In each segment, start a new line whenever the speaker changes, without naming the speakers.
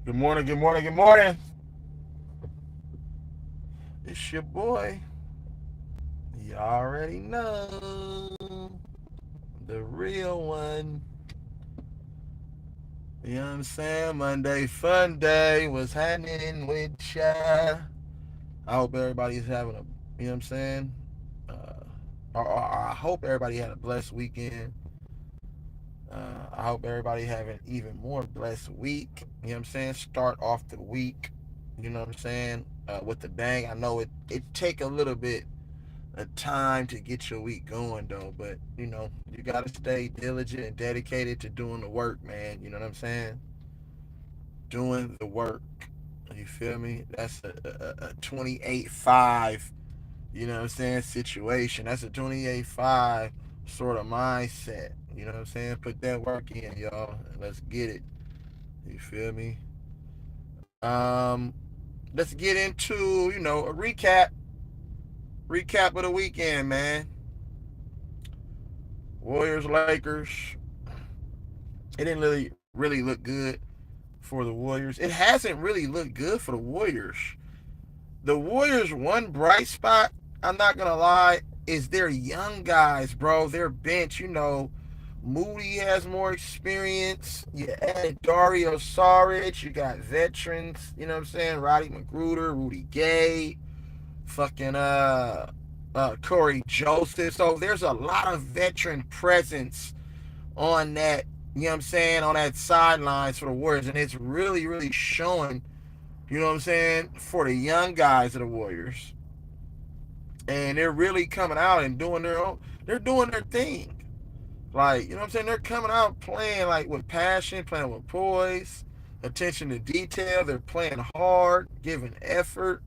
Good morning, good morning, good morning. It's your boy. You already know. The real one. You know what I'm saying? Monday fun day. What's happening with ya? I hope everybody's having a, you know what I'm saying? Or I hope everybody had a blessed weekend. I hope everybody have an even more blessed week. You know what I'm saying? Start off the week, you know what I'm saying? With the bang. I know it take a little bit a time to get your week going though, but you gotta stay diligent and dedicated to doing the work, man. You know what I'm saying? Doing the work. You feel me? That's a 28-5, you know what I'm saying, situation. That's a 28-5 sort of mindset. You know what I'm saying? Put that work in, y'all. And let's get it. You feel me? Um, let's get into, a recap of the weekend, man. Warriors, Lakers. It didn't really look good for the Warriors. It hasn't really looked good for the Warriors. The Warriors' one bright spot, I'm not gonna lie, is their young guys, bro. Their bench, Moody has more experience. You added Dario Saric. You got veterans, you know what I'm saying? Roddy McGruder, Rudy Gay, fucking Corey Joseph. So there's a lot of veteran presence on that, you know what I'm saying, on that sidelines for the Warriors. And it's really, really showing, you know what I'm saying, for the young guys of the Warriors. And they're really coming out and doing their own, they're doing their thing. Like, you know what I'm saying? They're coming out playing like with passion, playing with poise, attention to detail. They're playing hard, giving effort.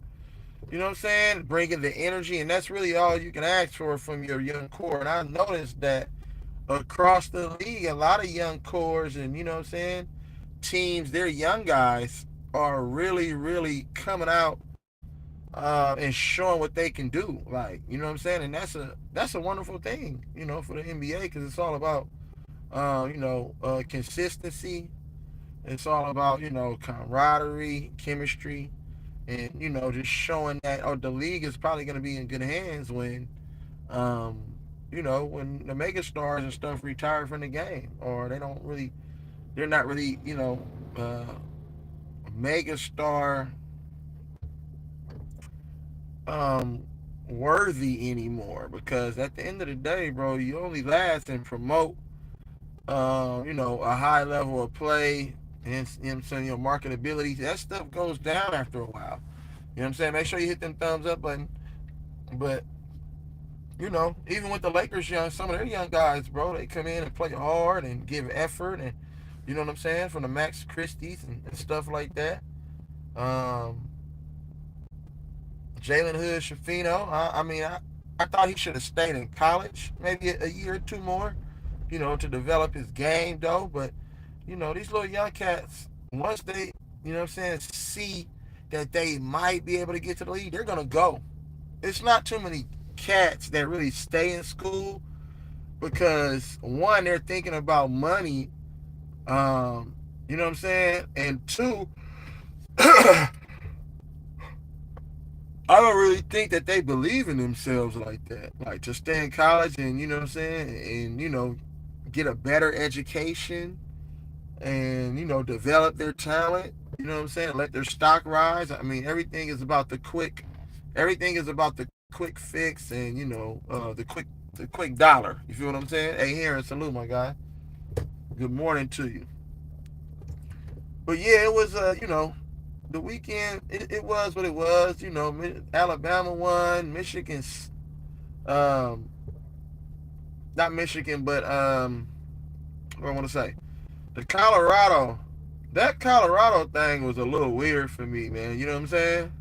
You know what I'm saying? Bringing the energy, and that's really all you can ask for from your young core. And I noticed that across the league, a lot of young cores and, you know what I'm saying, teams, their young guys are really, really coming out and showing what they can do. Like, you know what I'm saying? And that's a wonderful thing, for the NBA, because it's all about consistency. It's all about, camaraderie, chemistry, and, just showing that, the league is probably going to be in good hands when, um, when the mega stars and stuff retire from the game, or they're not really, uh, mega star um, worthy anymore. Because at the end of the day, bro, you only last and promote, a high level of play and, saying, marketability. That stuff goes down after a while. You know what I'm saying? Make sure you hit them thumbs up button. But even with the Lakers, some of their young guys, bro, they come in and play hard and give effort, and you know what I'm saying, from the Max Christie's and stuff like that. Um, Jalen Hood Shafino, I thought he should have stayed in college, maybe a year or two more, to develop his game though. But these little young cats, once they, you know what I'm saying, see that they might be able to get to the league, they're gonna go. It's not too many cats that really stay in school because one, they're thinking about money, you know what I'm saying, and two, I don't really think that they believe in themselves like that. Like to stay in college and, you know what I'm saying, and get a better education and, develop their talent, you know what I'm saying, let their stock rise. I mean, everything is about the quick fix and, the quick dollar. You feel what I'm saying? Hey, here and salute, my guy. Good morning to you. But yeah, it was the weekend. It was what it was. Alabama won. Michigan's um not Michigan, but what I want to say, the Colorado. That Colorado thing was a little weird for me, man. You know what I'm saying?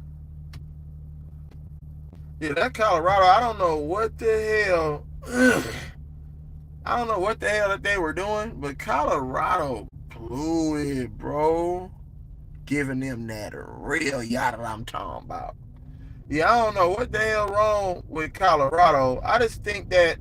Yeah, that Colorado. I don't know what the hell. I don't know what the hell that they were doing, but Colorado blew it, bro. Giving them that real yada I'm talking about. Yeah, I don't know what the hell wrong with Colorado. I just think that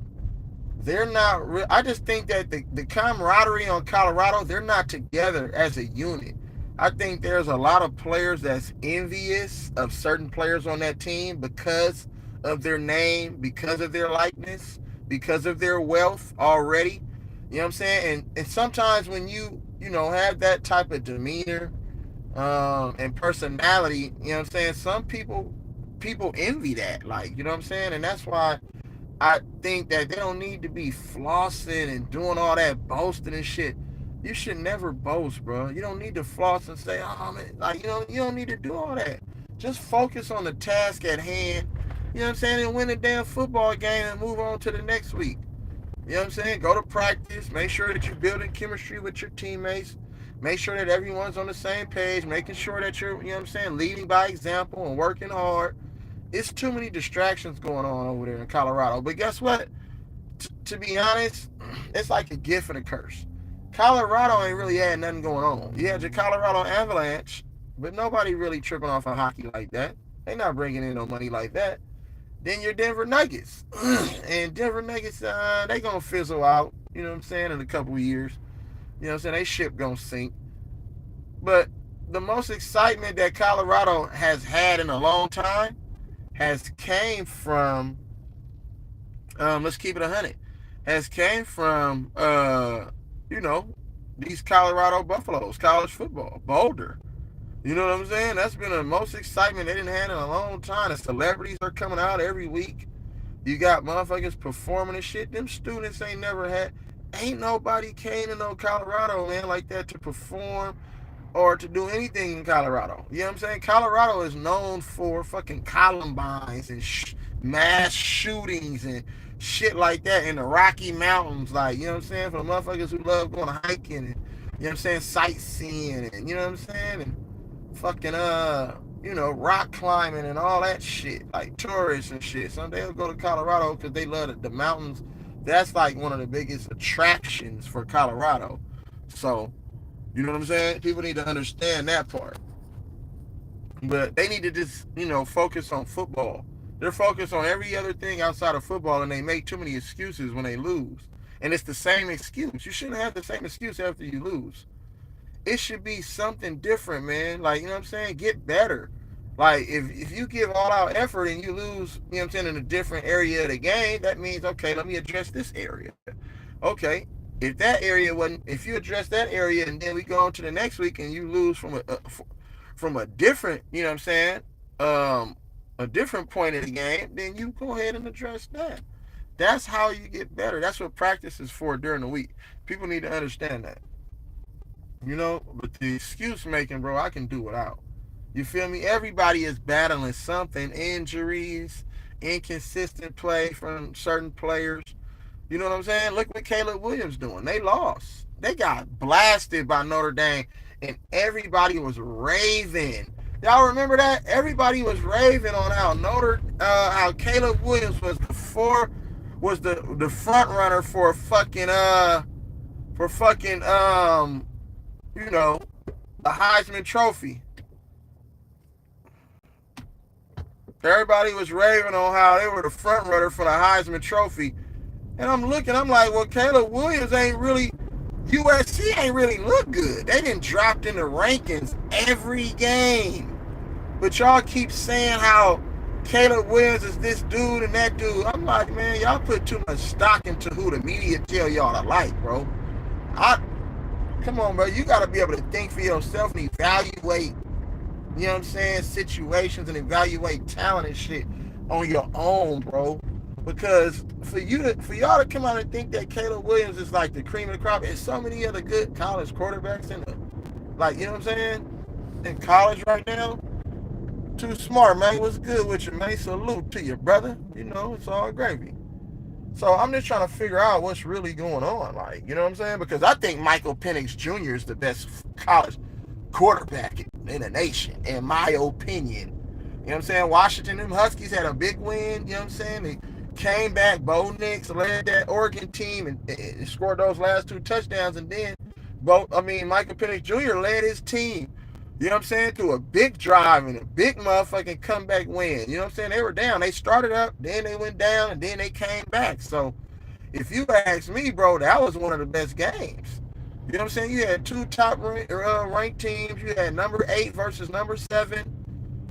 they're not. I just think that the camaraderie on Colorado, they're not together as a unit. I think there's a lot of players that's envious of certain players on that team because of their name, because of their likeness, because of their wealth already. You know what I'm saying? And sometimes when you have that type of demeanor and personality, you know what I'm saying? Some people envy that, like, you know what I'm saying? And that's why I think that they don't need to be flossing and doing all that boasting and shit. You should never boast, bro. You don't need to floss and say, "Oh man," like you don't need to do all that. Just focus on the task at hand. You know what I'm saying? And win the damn football game and move on to the next week. You know what I'm saying? Go to practice. Make sure that you're building chemistry with your teammates. Make sure that everyone's on the same page. Making sure that you're, you know what I'm saying, leading by example and working hard. It's too many distractions going on over there in Colorado. But guess what? To be honest, it's like a gift and a curse. Colorado ain't really had nothing going on. You had your Colorado Avalanche, but nobody really tripping off of hockey like that. They not bringing in no money like that. Then your Denver Nuggets. And Denver Nuggets, they going to fizzle out, you know what I'm saying, in a couple of years. You know what I'm saying? They ship going to sink. But the most excitement that Colorado has had in a long time has came from let's keep it 100, has came from you know these Colorado Buffaloes, college football, Boulder. You know what I'm saying? That's been the most excitement they didn't have in a long time. The celebrities are coming out every week. You got motherfuckers performing and shit. Them students ain't nobody came to no Colorado, man, like that to perform or to do anything in Colorado. You know what I'm saying? Colorado is known for fucking Columbines and mass shootings and shit like that in the Rocky Mountains. Like, you know what I'm saying? For the motherfuckers who love going hiking and, you know what I'm saying, sightseeing and, you know what I'm saying? And fucking, rock climbing and all that shit. Like tourists and shit. Some they'll go to Colorado because they love the mountains. That's like one of the biggest attractions for Colorado. So, you know what I'm saying? People need to understand that part. But they need to just, focus on football. They're focused on every other thing outside of football, and they make too many excuses when they lose. And it's the same excuse. You shouldn't have the same excuse after you lose. It should be something different, man. Like, you know what I'm saying? Get better. Like, if you give all out effort and you lose, you know what I'm saying, in a different area of the game, that means, okay, let me address this area. Okay, if you address that area and then we go on to the next week and you lose from a different, you know what I'm saying, a different point of the game, then you go ahead and address that. That's how you get better. That's what practice is for during the week. People need to understand that. But the excuse making, bro, I can do without. You feel me? Everybody is battling something, injuries, inconsistent play from certain players. You know what I'm saying? Look what Caleb Williams doing. They lost. They got blasted by Notre Dame, and everybody was raving. Y'all remember that? Everybody was raving on how Caleb Williams was the front runner for fucking the Heisman Trophy. Everybody was raving on how they were the front runner for the Heisman Trophy. And I'm like, well, Caleb Williams USC ain't really look good. They didn't drop in the rankings every game. But y'all keep saying how Caleb Williams is this dude and that dude. I'm like, man, y'all put too much stock into who the media tell y'all to like, bro. Come on, bro. You got to be able to think for yourself and evaluate, you know what I'm saying, situations and evaluate talent and shit on your own, bro. Because for y'all to come out and think that Caleb Williams is like the cream of the crop, there's so many other good college quarterbacks in you know what I'm saying, in college right now. Too smart, man. What's good with you, man? Salute to you, brother. It's all gravy. So I'm just trying to figure out what's really going on, like, you know what I'm saying? Because I think Michael Penix Jr. is the best college quarterback in the nation, in my opinion. You know what I'm saying? Washington, them Huskies had a big win. You know what I'm saying? They came back. Bo Nix led that Oregon team and scored those last 2 touchdowns. And then, Michael Penix Jr. led his team, you know what I'm saying, through a big drive and a big motherfucking comeback win. You know what I'm saying? They were down. They started up, then they went down, and then they came back. So, if you ask me, bro, that was one of the best games. You know what I'm saying? You had two ranked teams. You had number 8 versus number 7,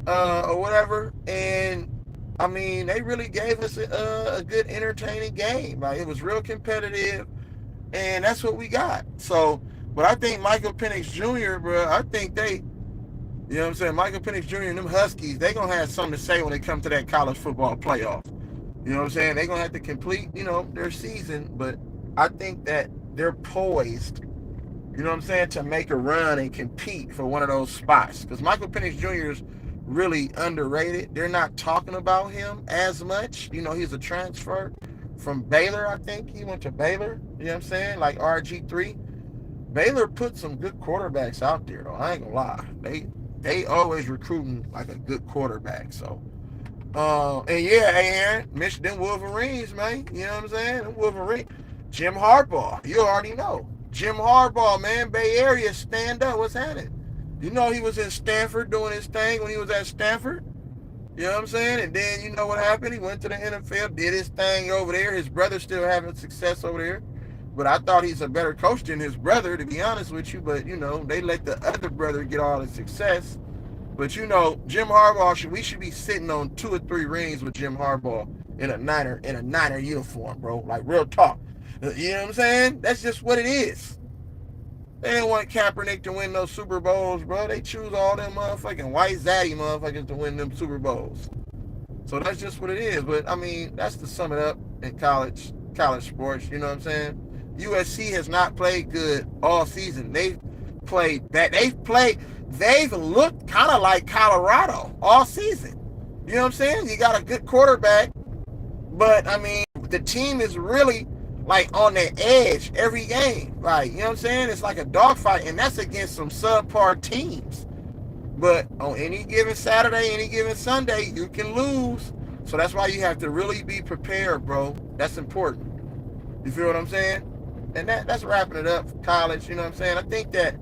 or whatever. And I mean, they really gave us a good, entertaining game. Like, it was real competitive, and that's what we got. So, but I think Michael Penix Jr., bro, I think you know what I'm saying? Michael Penix Jr. and them Huskies, they gonna have something to say when it comes to that college football playoff. You know what I'm saying? They're gonna have to complete, their season, but I think that they're poised, you know what I'm saying, to make a run and compete for one of those spots. Because Michael Penix Jr. is really underrated. They're not talking about him as much. He's a transfer from Baylor, I think. He went to Baylor, you know what I'm saying? Like RG3. Baylor put some good quarterbacks out there, though. I ain't gonna lie. They always recruiting like a good quarterback. So, and yeah, hey Aaron, Michigan Wolverines, man. You know what I'm saying? Them Wolverines. Jim Harbaugh, you already know. Jim Harbaugh, man, Bay Area, stand up. What's happening? He was in Stanford doing his thing when he was at Stanford. You know what I'm saying? And then you know what happened? He went to the NFL, did his thing over there. His brother's still having success over there. But I thought he's a better coach than his brother, to be honest with you. But, they let the other brother get all the success. But, Jim Harbaugh, we should be sitting on 2 or 3 rings with Jim Harbaugh in a Niner uniform, bro. Like, real talk. You know what I'm saying? That's just what it is. They didn't want Kaepernick to win those Super Bowls, bro. They choose all them motherfucking white zaddy motherfuckers to win them Super Bowls. So that's just what it is. But I mean, that's to sum it up in college sports. You know what I'm saying? USC has not played good all season. They've played bad. They've looked kind of like Colorado all season. You know what I'm saying? You got a good quarterback, but I mean, the team is really like on the edge every game. Like, you know what I'm saying? It's like a dogfight, and that's against some subpar teams. But on any given Saturday, any given Sunday, you can lose. So that's why you have to really be prepared, bro. That's important. You feel what I'm saying? And that's wrapping it up for college. You know what I'm saying? I think that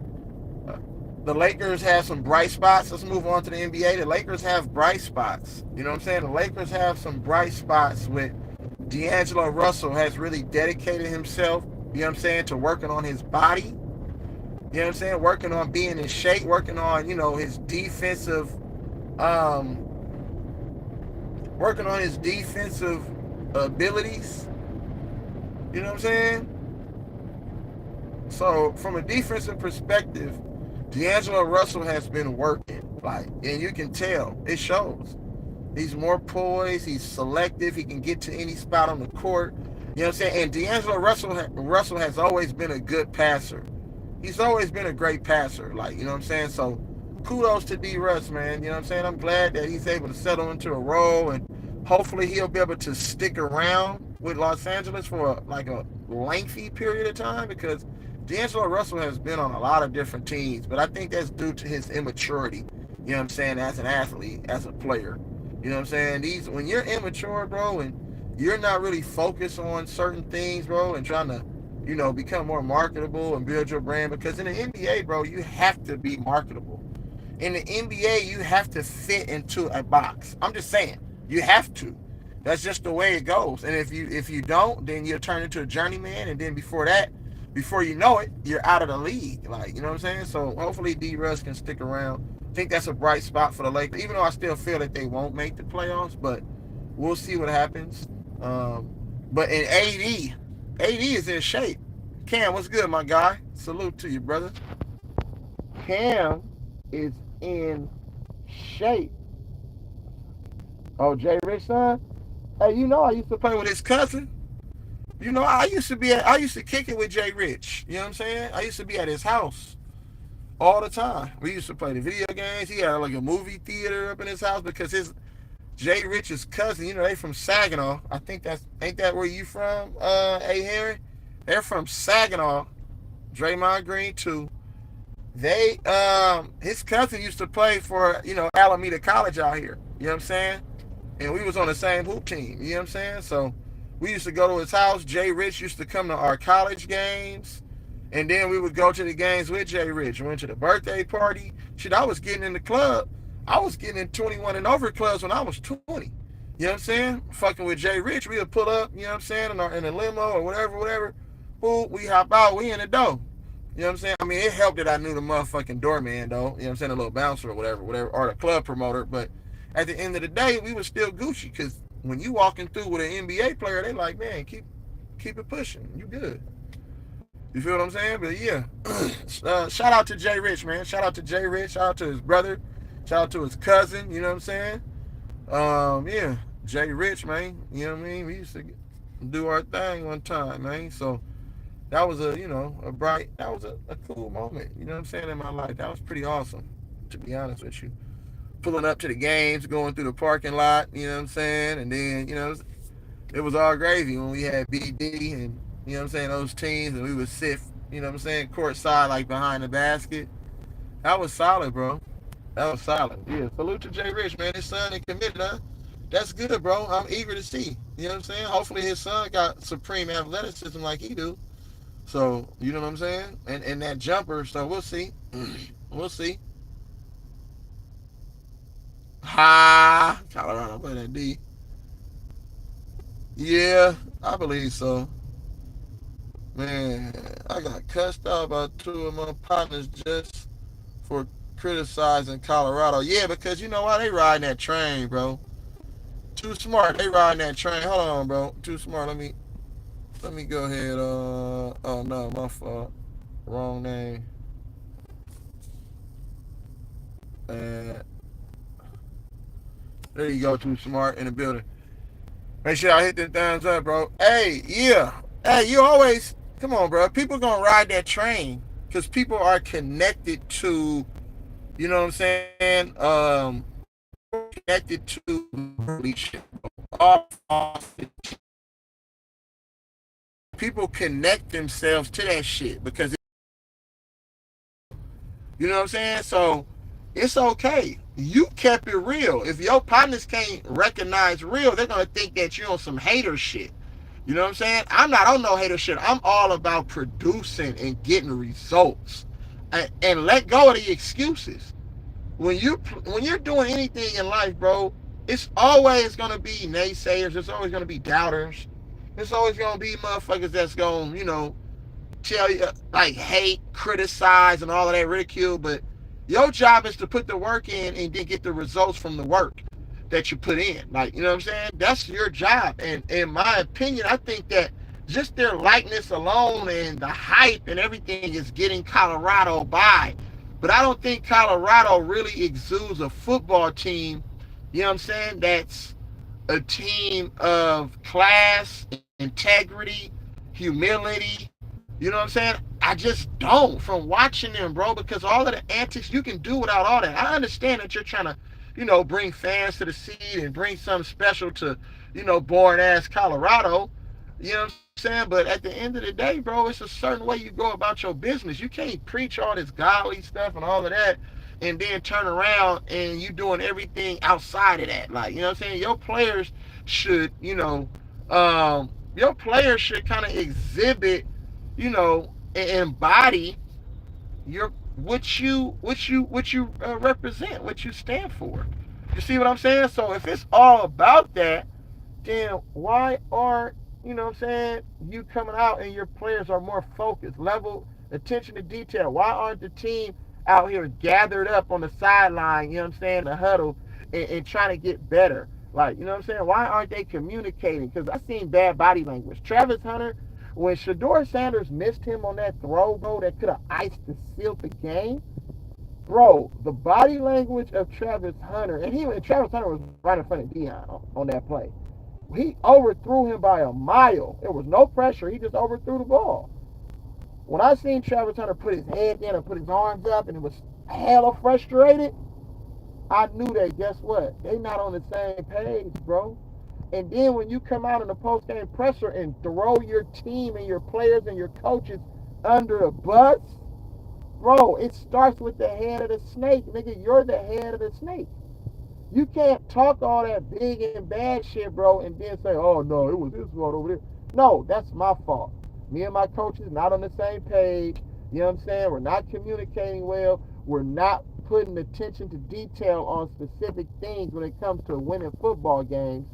the Lakers have some bright spots. Let's move on to the NBA. The Lakers have bright spots. You know what I'm saying? The Lakers have some bright spots with D'Angelo Russell has really dedicated himself, you know what I'm saying, to working on his body. You know what I'm saying? Working on being in shape, working on, his defensive, working on his defensive abilities. You know what I'm saying? So from a defensive perspective, D'Angelo Russell has been working, like, and you can tell, it shows. He's more poised, he's selective, he can get to any spot on the court. You know what I'm saying? And D'Angelo Russell has always been a good passer. He's always been a great passer, like, you know what I'm saying? So kudos to D Russ, man. You know what I'm saying? I'm glad that he's able to settle into a role, and hopefully he'll be able to stick around with Los Angeles for a lengthy period of time, because D'Angelo Russell has been on a lot of different teams, but I think that's due to his immaturity, you know what I'm saying, as an athlete, as a player. You know what I'm saying? When you're immature, bro, and you're not really focused on certain things, bro, and trying to, become more marketable and build your brand, because in the NBA, bro, you have to be marketable. In the NBA, you have to fit into a box. I'm just saying, you have to. That's just the way it goes. And if you don't, then you'll turn into a journeyman, and then before you know it, you're out of the league. Like, you know what I'm saying? So hopefully D Russ can stick around. I think that's a bright spot for the Lakers, even though I still feel that they won't make the playoffs, but we'll see what happens. But in AD is in shape. Cam, what's good, my guy? Salute to you, brother. Cam is in shape. Oh, Jay Rich, son? Hey, I used to play with his cousin. I used to kick it with Jay Rich. You know what I'm saying? I used to be at his house all the time. We used to play the video games. He had like a movie theater up in his house, because his Jay Rich's cousin, they from Saginaw. I think ain't that where you from, A. Harry? They're from Saginaw. Draymond Green too. His cousin used to play for, Alameda College out here. You know what I'm saying? And we was on the same hoop team. You know what I'm saying? So we used to go to his house. Jay Rich used to come to our college games. And then we would go to the games with Jay Rich. We went to the birthday party. Shit, I was getting in the club. I was getting in 21 and over clubs when I was 20. You know what I'm saying? Fucking with Jay Rich, we would pull up, you know what I'm saying, in a limo or whatever. Boom, we hop out, we in the dough. You know what I'm saying? I mean, it helped that I knew the motherfucking doorman, though. You know what I'm saying? A little bouncer or whatever, or the club promoter. But at the end of the day, we was still Gucci because when you walking through with an NBA player, they like, man, keep it pushing. You good. You feel what I'm saying? But yeah, shout out to Jay Rich, man. Shout out to Jay Rich. Shout out to his brother. Shout out to his cousin. You know what I'm saying? Yeah, Jay Rich, man. You know what I mean? We used to do our thing one time, man. So that was that was a cool moment. You know what I'm saying, in my life. That was pretty awesome, to be honest with you. Pulling up to the games, going through the parking lot. You know what I'm saying? And then it was all gravy when we had B Diddy and those teams, and we would sit courtside like behind the basket. That was solid, bro. That was solid. Yeah, salute to Jay Rich, man. His son is committed, huh? That's good, bro. I'm eager to see. You know what I'm saying? Hopefully his son got supreme athleticism like he do. So, you know what I'm saying? And that jumper, so we'll see. We'll see. Ha! Colorado play that D. Yeah, I believe so. Man, I got cussed out by two of my partners just for criticizing Colorado. Yeah, because you know why? They riding that train, bro. Too smart. They riding that train. Hold on, bro. Too smart. Let me go ahead. Oh no, my fault. Wrong name. Uh, there you go. Too smart in the building. Make sure I hit the thumbs up, bro. Hey, yeah. Hey, you always come on, bro. People gonna ride that train because people are connected to. You know what I'm saying? Connected to people connect themselves to that shit because you know what I'm saying. So it's okay. You kept it real. If your partners can't recognize real, they're gonna think that you're on some hater shit. You know what I'm saying? I'm not on no hater shit. I'm all about producing and getting results, and let go of the excuses. When you're doing anything in life, bro, it's always gonna be naysayers. It's always gonna be doubters. It's always gonna be motherfuckers that's gonna, tell you like hate, criticize, and all of that ridicule. But your job is to put the work in and then get the results from the work that you put in. Like, you know what I'm saying? That's your job. And in my opinion, I think that just their likeness alone and the hype and everything is getting Colorado by. But I don't think Colorado really exudes a football team, you know what I'm saying, that's a team of class, integrity, humility. You know what I'm saying? I just don't from watching them, bro, because all of the antics you can do without all that. I understand that you're trying to, bring fans to the seat and bring something special to, boring ass Colorado. You know what I'm saying? But at the end of the day, bro, it's a certain way you go about your business. You can't preach all this godly stuff and all of that and then turn around and you doing everything outside of that. Like, you know what I'm saying? Should, your players should kind of exhibit, and embody your what you represent, what you stand for. You see what I'm saying? So if it's all about that, then why are what I'm saying, you coming out and your players are more focused, level, attention to detail? Why aren't the team out here gathered up on the sideline, you know what I'm saying, the huddle, and trying to get better? Like, you know what I'm saying? Why aren't they communicating? Because I seen bad body language. Travis Hunter, when Shador Sanders missed him on that throw, bro, that could have iced the sealed the game, bro, the body language of Travis Hunter, and Travis Hunter was right in front of Dion on that play. He overthrew him by a mile. There was no pressure. He just overthrew the ball. When I seen Travis Hunter put his head down and put hella arms up and it was hella frustrated, I knew that, guess what? They not on the same page, bro. And then when you come out in the post-game presser and throw your team and your players and your coaches under the bus, bro, it starts with the head of the snake. Nigga, you're the head of the snake. You can't talk all that big and bad shit, bro, and then say, oh, no, it was his fault over there. No, that's my fault. Me and my coaches not on the same page. You know what I'm saying? We're not communicating well. We're not putting attention to detail on specific things when it comes to winning football games.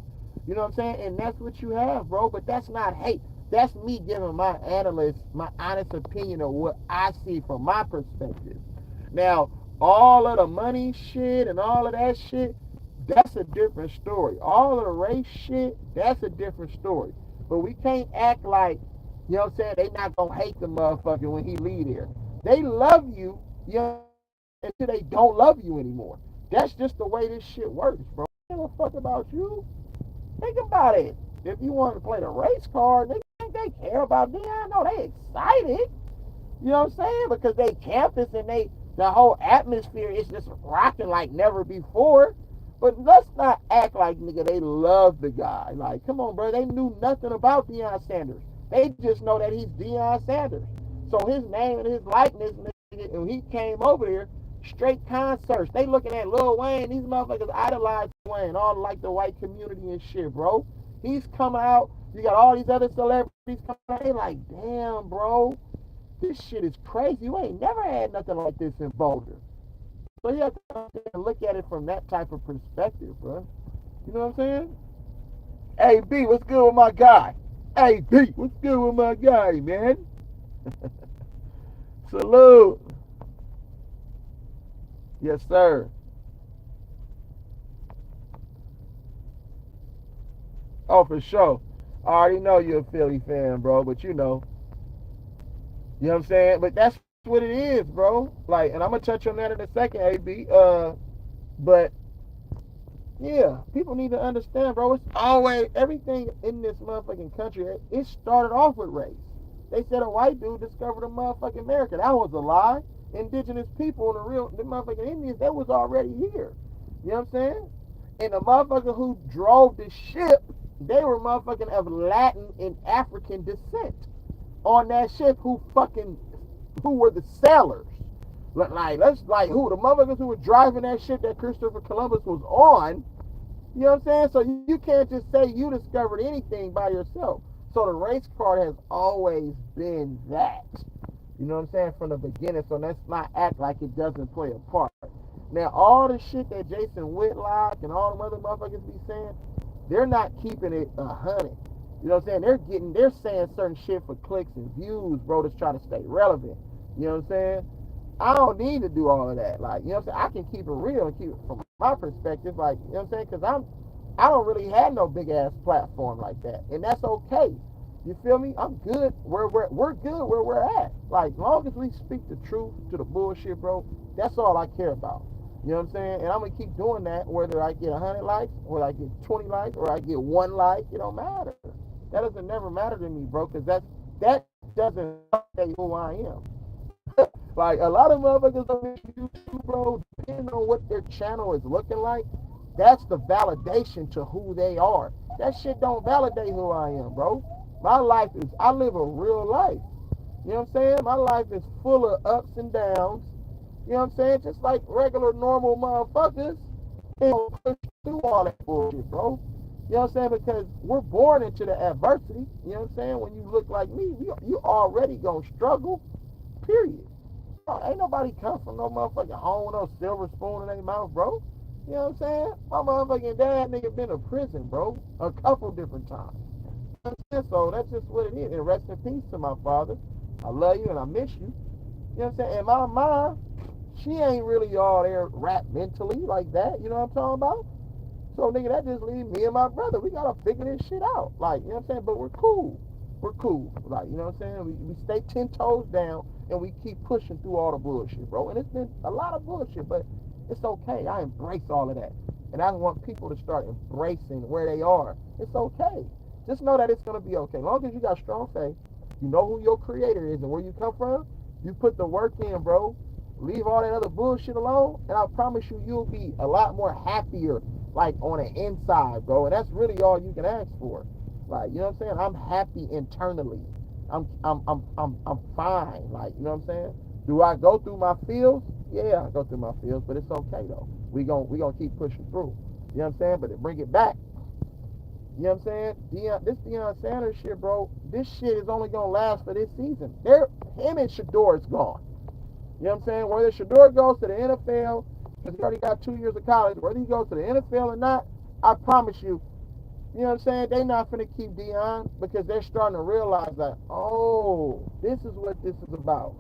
You know what I'm saying? And that's what you have, bro. But that's not hate. That's me giving my analyst my honest opinion of what I see from my perspective. Now, all of the money shit and all of that shit, that's a different story. All of the race shit, that's a different story. But we can't act like, you know what I'm saying, they not gonna hate the motherfucker when he leave there. They love you, you know what I'm saying, until they don't love you anymore. That's just the way this shit works, bro. They don't give a fuck about you. Think about it. If you want to play the race card, they think they care about Deion. No, they excited. You know what I'm saying? Because they campus and the whole atmosphere is just rocking like never before. But let's not act like nigga they love the guy. Like, come on, bro. They knew nothing about Deion Sanders. They just know that he's Deion Sanders. So his name and his likeness, nigga, when he came over here, straight concerts. They looking at Lil Wayne. These motherfuckers idolize Wayne, all like the white community and shit, bro. He's coming out. You got all these other celebrities coming out. They like, damn, bro, this shit is crazy. You ain't never had nothing like this in Boulder. So you have to look at it from that type of perspective, bro. You know what I'm saying? Hey, B, what's good with my guy? Hey, B, what's good with my guy, man? Salute. Yes, sir. Oh, for sure. I already know you're a Philly fan, bro, but you know what I'm saying? But that's what it is, bro. Like, and I'm gonna touch on that in a second, AB. But yeah, people need to understand, bro. It's always everything in this motherfucking country. It started off with race. They said a white dude discovered a motherfucking America. That was a lie. Indigenous people, the motherfucking Indians, they was already here. You know what I'm saying? And the motherfucker who drove the ship, they were motherfucking of Latin and African descent on that ship who were the sailors. Like let's like who the motherfuckers who were driving that ship that Christopher Columbus was on. You know what I'm saying? So you can't just say you discovered anything by yourself. So the race card has always been that. You know what I'm saying? From the beginning. So let's not act like it doesn't play a part. Now all the shit that Jason Whitlock and all the other motherfuckers be saying, they're not keeping it 100. You know what I'm saying? They're saying certain shit for clicks and views, bro, to try to stay relevant. You know what I'm saying? I don't need to do all of that. Like, you know what I'm saying? I can keep it real and keep it from my perspective. Like, you know what I'm saying? Because I don't really have no big ass platform like that. And that's okay. You feel me? I'm good we're good where we're at. Like, as long as we speak the truth to the bullshit, bro, that's all I care about. You know what I'm saying? And I'm gonna keep doing that whether I get 100 likes, or I get 20 likes, or I get one like. It don't matter. That doesn't never matter to me, bro, because that doesn't say who I am. Like a lot of motherfuckers on this YouTube, bro, depending on what their channel is looking like, that's the validation to who they are. That shit don't validate who I am, bro. My life is, I live a real life. You know what I'm saying? My life is full of ups and downs. You know what I'm saying? Just like regular normal motherfuckers. They don't push through all that bullshit, bro. You know what I'm saying? Because we're born into the adversity. You know what I'm saying? When you look like me, you already gonna struggle. Period. Ain't nobody come from no motherfucking home with no silver spoon in their mouth, bro. You know what I'm saying? My motherfucking dad nigga been to prison, bro, a couple different times. You know what I'm saying? So that's just what it is. And rest in peace to my father. I love you and I miss you. You know what I'm saying? And my mom, she ain't really all there rap mentally like that. You know what I'm talking about? So nigga, that just leaves me and my brother. We gotta figure this shit out. Like, you know what I'm saying? But we're cool. We're cool. Like, you know what I'm saying? We stay 10 toes down and we keep pushing through all the bullshit, bro. And it's been a lot of bullshit, but it's okay. I embrace all of that. And I want people to start embracing where they are. It's okay. Just know that it's gonna be okay. As long as you got strong faith, you know who your creator is and where you come from, you put the work in, bro. Leave all that other bullshit alone, and I promise you, you'll be a lot more happier, like on the inside, bro. And that's really all you can ask for. Like, you know what I'm saying? I'm happy internally. I'm fine. Like, you know what I'm saying? Do I go through my feels? Yeah, I go through my feels, but it's okay though. We gonna keep pushing through. You know what I'm saying? But to bring it back, you know what I'm saying? This Deion Sanders shit, bro. This shit is only gonna last for this season. Him and Shador's gone. You know what I'm saying? Whether Shador goes to the NFL, because he already got 2 years of college, whether he goes to the NFL or not, I promise you, You know what I'm saying? They not finna keep Deion because they're starting to realize that, oh, this is what this is about.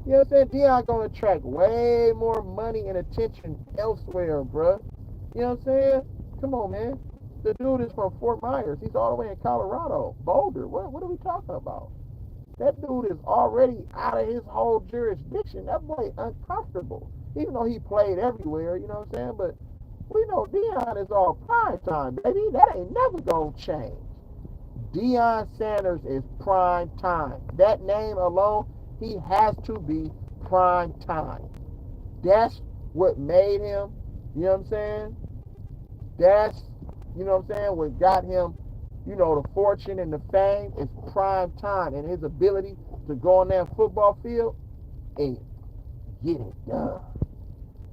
You know what I'm saying? Deion gonna attract way more money and attention elsewhere, bruh. You know what I'm saying? Come on, man. The dude is from Fort Myers. He's all the way in Colorado. Boulder. What are we talking about? That dude is already out of his whole jurisdiction. That boy uncomfortable. Even though he played everywhere, you know what I'm saying? But we know Deion is all prime time, baby. That ain't never gonna change. Deion Sanders is prime time. That name alone, he has to be prime time. That's what made him, you know what I'm saying? That's, you know what I'm saying, what got him, you know, the fortune and the fame is prime time and his ability to go on that football field and get it done.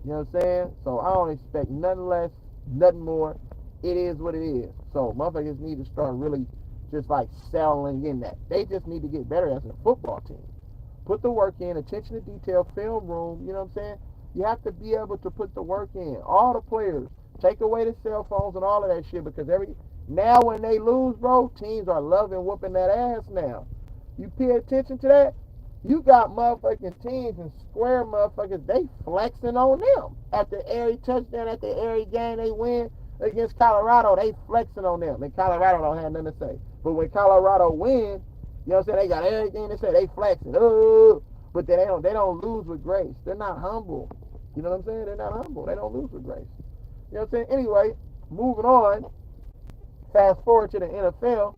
You know what I'm saying? So I don't expect nothing less, nothing more. It is what it is. So motherfuckers need to start really just like settling in that. They just need to get better as a football team. Put the work in, attention to detail, film room, you know what I'm saying? You have to be able to put the work in. All the players, take away the cell phones and all of that shit because now when they lose, bro, teams are loving whooping that ass now. You pay attention to that? You got motherfucking teams and square motherfuckers, they flexing on them. After every touchdown, after every game they win against Colorado, they flexing on them. And Colorado don't have nothing to say. But when Colorado wins, you know what I'm saying? They got everything to say. They flexing. But they don't lose with grace. They're not humble. You know what I'm saying? They're not humble. They don't lose with grace. You know what I'm saying? Anyway, moving on. Fast forward to the NFL.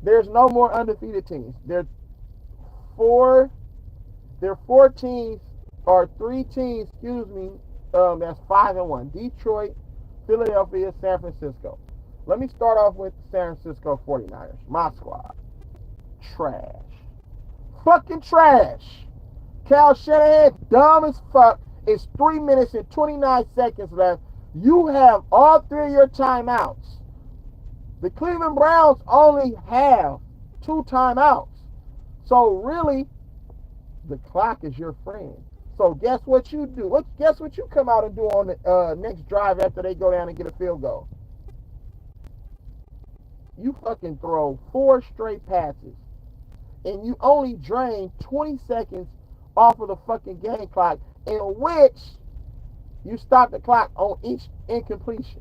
There's no more undefeated teams. Four there are four teams or three teams, excuse me, that's 5-1. Detroit, Philadelphia, San Francisco. Let me start off with San Francisco 49ers. My squad. Trash. Fucking trash. Cal Shanahan, dumb as fuck. It's 3 minutes and 29 seconds left. You have all three of your timeouts. The Cleveland Browns only have 2 timeouts. So really, the clock is your friend. So guess what you do? Guess what you come out and do on the next drive after they go down and get a field goal? You fucking throw 4 straight passes. And you only drain 20 seconds off of the fucking game clock, in which you stop the clock on each incompletion.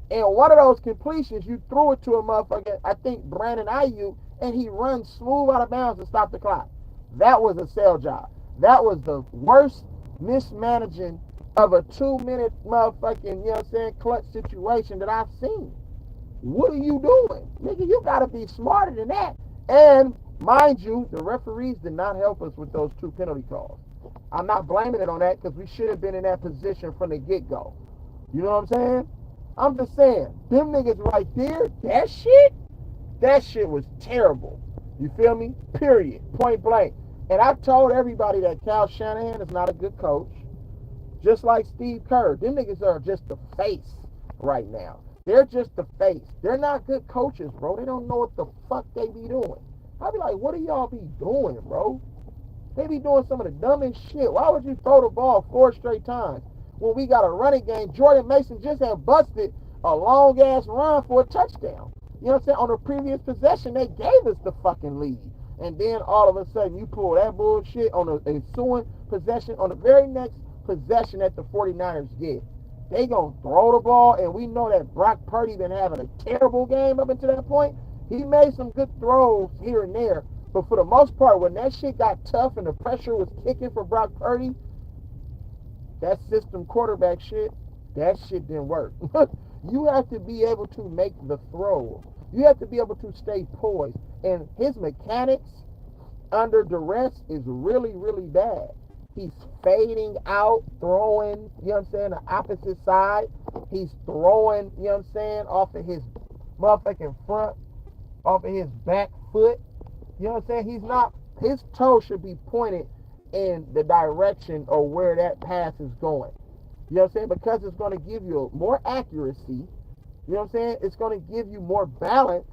And one of those completions, you threw it to a motherfucker, I think Brandon Ayuk, and he runs smooth out of bounds to stop the clock. That was a sell job. That was the worst mismanaging of a 2-minute motherfucking, you know what I'm saying, clutch situation that I've seen. What are you doing? Nigga, you gotta be smarter than that. And mind you, the referees did not help us with those 2 penalty calls. I'm not blaming it on that because we should have been in that position from the get-go. You know what I'm saying? I'm just saying, them niggas right there, that shit was terrible. You feel me? Period. Point blank. And I've told everybody that Cal Shanahan is not a good coach. Just like Steve Kerr. Them niggas are just the face right now. They're just the face. They're not good coaches, bro. They don't know what the fuck they be doing. I be like, what do y'all be doing, bro? They be doing some of the dumbest shit. Why would you throw the ball 4 straight times when we got a running game? Jordan Mason just had busted a long-ass run for a touchdown. You know what I'm saying? On the previous possession, they gave us the fucking lead. And then all of a sudden, you pull that bullshit on the ensuing possession, on the very next possession that the 49ers get. They gonna throw the ball, and we know that Brock Purdy been having a terrible game up until that point. He made some good throws here and there, but for the most part, when that shit got tough and the pressure was kicking for Brock Purdy, that system quarterback shit, that shit didn't work. You have to be able to make the throw. You have to be able to stay poised. And his mechanics under duress is really, really bad. He's fading out, throwing, you know what I'm saying, the opposite side. He's throwing, you know what I'm saying, off of his motherfucking front, off of his back foot. You know what I'm saying? His toe should be pointed in the direction of where that pass is going. You know what I'm saying? Because it's going to give you more accuracy. You know what I'm saying? It's going to give you more balance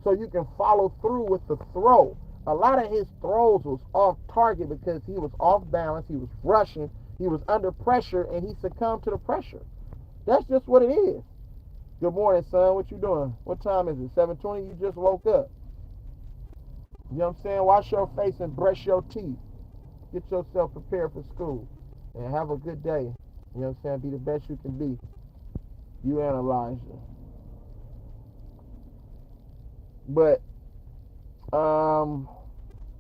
so you can follow through with the throw. A lot of his throws was off target because he was off balance, he was rushing, he was under pressure, and he succumbed to the pressure. That's just what it is. Good morning, son. What you doing? What time is it? 7:20? You just woke up. You know what I'm saying? Wash your face and brush your teeth. Get yourself prepared for school. And have a good day. You know what I'm saying? Be the best you can be. You and Elijah. But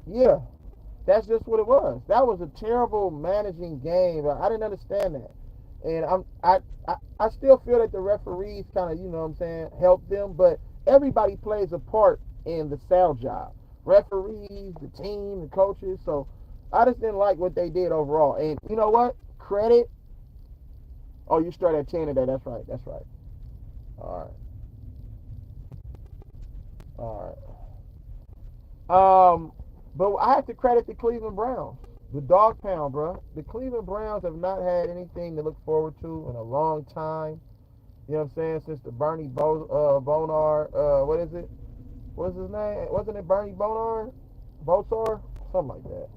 yeah, that's just what it was. That was a terrible managing game. I didn't understand that. And I still feel that the referees kind of, you know what I'm saying, help them, but everybody plays a part in the sound job. Referees, the team, the coaches. So I just didn't like what they did overall. And you know what? Credit. Oh, you start at 10 today. That's right. That's right. All right. All right. But I have to credit the Cleveland Browns. The dog pound, bro. The Cleveland Browns have not had anything to look forward to in a long time. You know what I'm saying? Since the Bonar, what is it? What's his name? Wasn't it Bernie Bonar? Bosar? Something like that.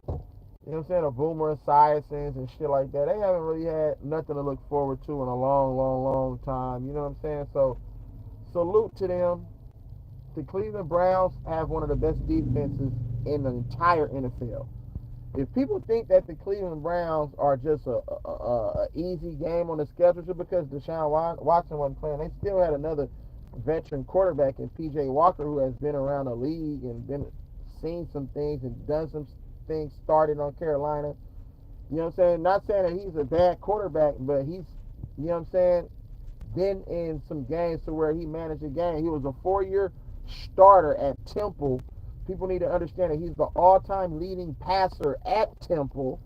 You know what I'm saying? A Boomer Esiasons and shit like that. They haven't really had nothing to look forward to in a long, long, long time. You know what I'm saying? So salute to them. The Cleveland Browns have one of the best defenses in the entire NFL. If people think that the Cleveland Browns are just a easy game on the schedule just because Deshaun Watson wasn't playing, they still had another veteran quarterback in P.J. Walker who has been around the league and been seen some things and done some things started on Carolina. You know what I'm saying? Not saying that he's a bad quarterback, but he's, you know what I'm saying, been in some games to where he managed a game. He was a 4-year starter at Temple. People need to understand that he's the all-time leading passer at Temple.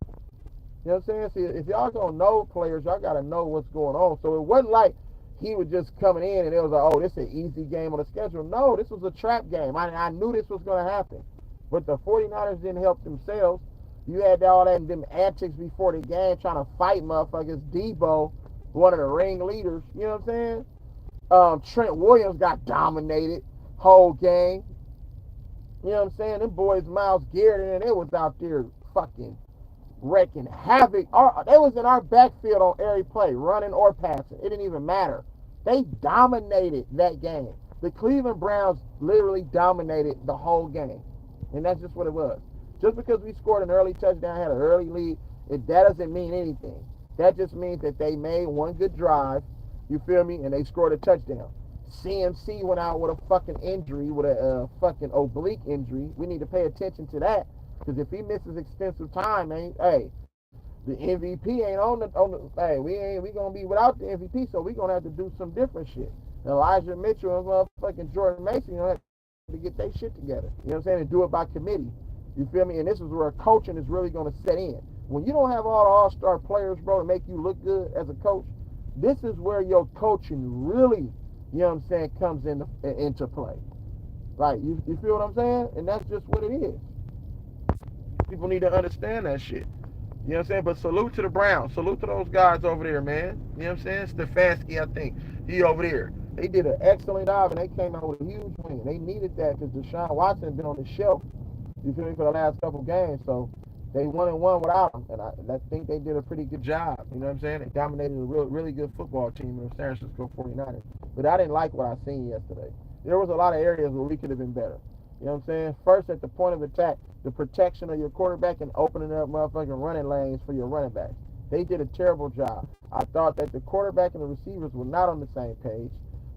You know what I'm saying? See, if y'all gonna know players, y'all gotta know what's going on. So it wasn't like he was just coming in and it was like, oh, this is an easy game on the schedule. No, this was a trap game. I knew this was gonna happen. But the 49ers didn't help themselves. You had all that and them antics before the game trying to fight motherfuckers. Debo, one of the ringleaders, you know what I'm saying? Trent Williams got dominated whole game. You know what I'm saying? Them boys, Myles Garrett, and it was out there fucking wrecking havoc. They was in our backfield on every play, running or passing. It didn't even matter. They dominated that game. The Cleveland Browns literally dominated the whole game. And that's just what it was. Just because we scored an early touchdown, had an early lead, that doesn't mean anything. That just means that they made one good drive, you feel me, and they scored a touchdown. CMC went out with a fucking injury, with a fucking oblique injury. We need to pay attention to that. Because if he misses extensive time, man, hey, the MVP ain't hey, we gonna be without the MVP, so we gonna have to do some different shit. Elijah Mitchell and motherfucking Jordan Mason, you know, have to get their shit together. You know what I'm saying? And do it by committee. You feel me? And this is where coaching is really gonna set in. When you don't have all the all-star players, bro, to make you look good as a coach, this is where your coaching really, you know what I'm saying, comes into play. Like, you feel what I'm saying? And that's just what it is. People need to understand that shit. You know what I'm saying? But salute to the Browns. Salute to those guys over there, man. You know what I'm saying? Stefanski, I think. He over there. They did an excellent job, and they came out with a huge win. They needed that because Deshaun Watson had been on the shelf, you feel me, for the last couple games. So they 1-1 without him. And I think they did a pretty good job. You know what I'm saying? They dominated a really good football team in the San Francisco 49ers. But I didn't like what I seen yesterday. There was a lot of areas where we could have been better. You know what I'm saying? First, at the point of attack, the protection of your quarterback and opening up motherfucking running lanes for your running back. They did a terrible job. I thought that the quarterback and the receivers were not on the same page.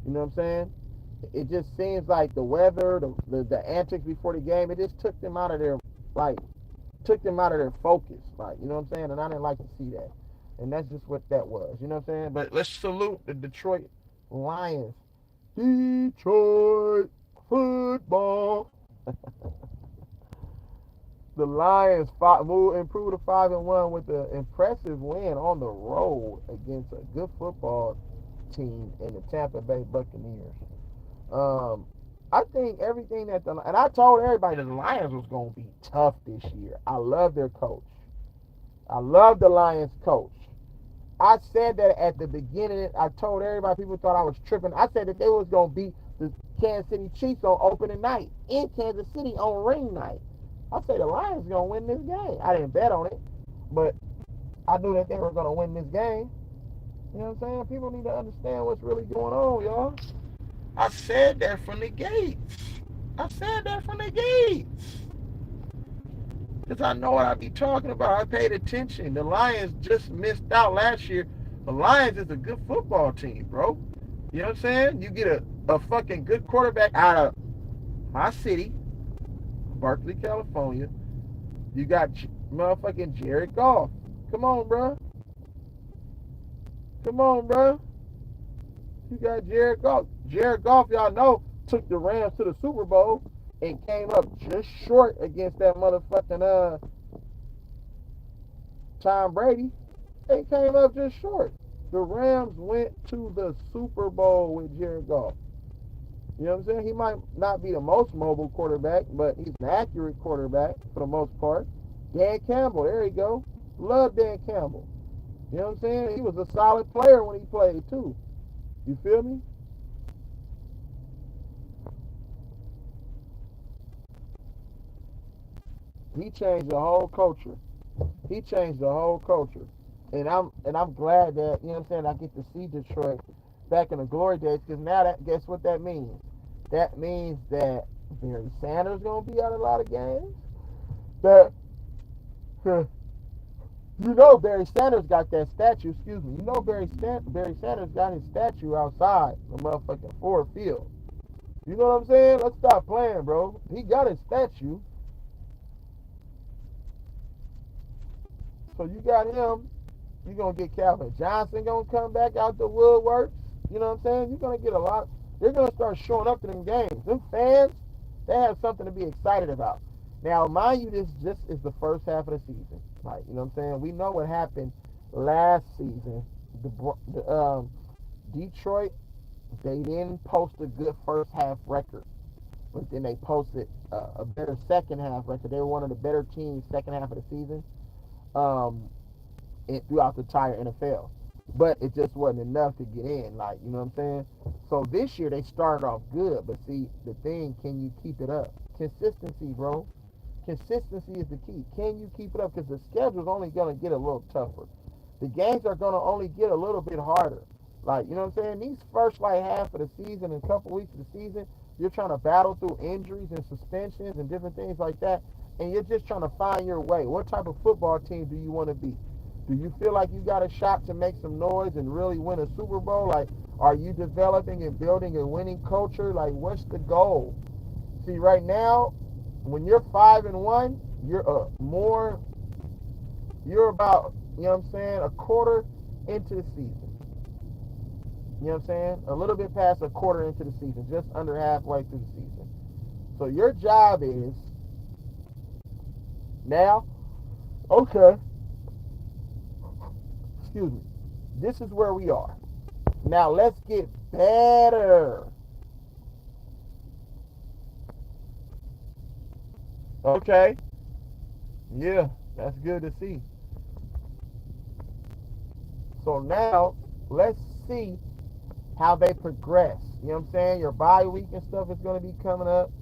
You know what I'm saying? It just seems like the weather, the antics before the game, it just took them out of their, like, took them out of their focus. Like, you know what I'm saying? And I didn't like to see that. And that's just what that was. You know what I'm saying? But let's salute the Detroit Lions. Detroit football. The Lions improved to 5-1 with an impressive win on the road against a good football team in the Tampa Bay Buccaneers. I think everything and I told everybody that the Lions was going to be tough this year. I love their coach. I love the Lions coach. I said that at the beginning. I told everybody, people thought I was tripping. I said that they was going to beat the Kansas City Chiefs on opening night in Kansas City on ring night. I said the Lions going to win this game. I didn't bet on it, but I knew that they were going to win this game. You know what I'm saying? People need to understand what's really going on, y'all. I said that from the gates. I said that from the gates. Because I know what I be talking about. I paid attention. The Lions just missed out last year. The Lions is a good football team, bro. You know what I'm saying? You get a fucking good quarterback out of my city, Berkeley, California. You got motherfucking Jared Goff. Come on, bro. Come on, bro. You got Jared Goff. Jared Goff, y'all know, took the Rams to the Super Bowl and came up just short against that motherfucking Tom Brady. They came up just short. The Rams went to the Super Bowl with Jared Goff. You know what I'm saying? He might not be the most mobile quarterback, but he's an accurate quarterback for the most part. Dan Campbell, there you go. Love Dan Campbell. You know what I'm saying? He was a solid player when he played too. You feel me? He changed the whole culture. He changed the whole culture. And I'm glad that, you know what I'm saying, I get to see Detroit back in the glory days, because now that, guess what that means? That means that Barry Sanders gonna be out a lot of games. That you know Barry Sanders got that statue, excuse me. You know Barry Sanders got his statue outside the motherfucking Ford Field. You know what I'm saying? Let's stop playing, bro. He got his statue. So you got him. You're gonna get Calvin Johnson gonna come back out the woodworks. You know what I'm saying? You're gonna get a lot. They're gonna start showing up to them games. Them fans, they have something to be excited about. Now, mind you, this just is the first half of the season. Like, you know what I'm saying? We know what happened last season. Detroit, they didn't post a good first half record, but then they posted a better second half record. They were one of the better teams second half of the season. Um, throughout the entire NFL. But it just wasn't enough to get in, like, you know what I'm saying? So this year they started off good, but see, the thing, can you keep it up? Consistency, bro. Consistency is the key. Can you keep it up? Because the schedule's only going to get a little tougher. The games are going to only get a little bit harder. Like, you know what I'm saying? These first, like, half of the season and a couple weeks of the season, you're trying to battle through injuries and suspensions and different things like that, and you're just trying to find your way. What type of football team do you want to be? Do you feel like you got a shot to make some noise and really win a Super Bowl? Like, are you developing and building a winning culture? Like, what's the goal? See, right now, when you're 5-1, you're you're about, you know what I'm saying, a quarter into the season. You know what I'm saying? A little bit past a quarter into the season, just under halfway through the season. So your job is now, okay, excuse me, this is where we are. Now let's get better. Okay. Yeah, that's good to see. So now let's see how they progress. You know what I'm saying? Your bye week and stuff is going to be coming up.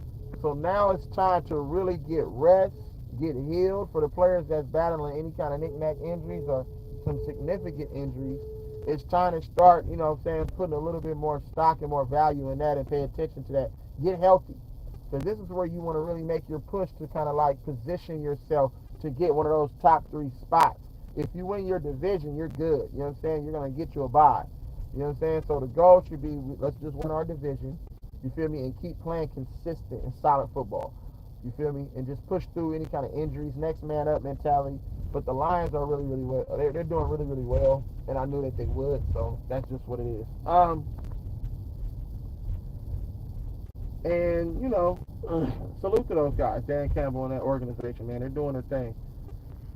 So now it's time to really get rest, get healed for the players that's battling any kind of knick-knack injuries or some significant injuries. It's time to start, you know what I'm saying, putting a little bit more stock and more value in that and pay attention to that. Get healthy. Because this is where you want to really make your push to kind of like position yourself to get one of those top 3 spots. If you win your division, you're good. You know what I'm saying? You're going to get you a bye. You know what I'm saying? So the goal should be, let's just win our division. You feel me? And keep playing consistent and solid football. You feel me? And just push through any kind of injuries, next man up mentality. But the Lions are really, really well. They're doing really, really well. And I knew that they would. So that's just what it is. And, you know, salute to those guys, Dan Campbell and that organization, man. They're doing their thing.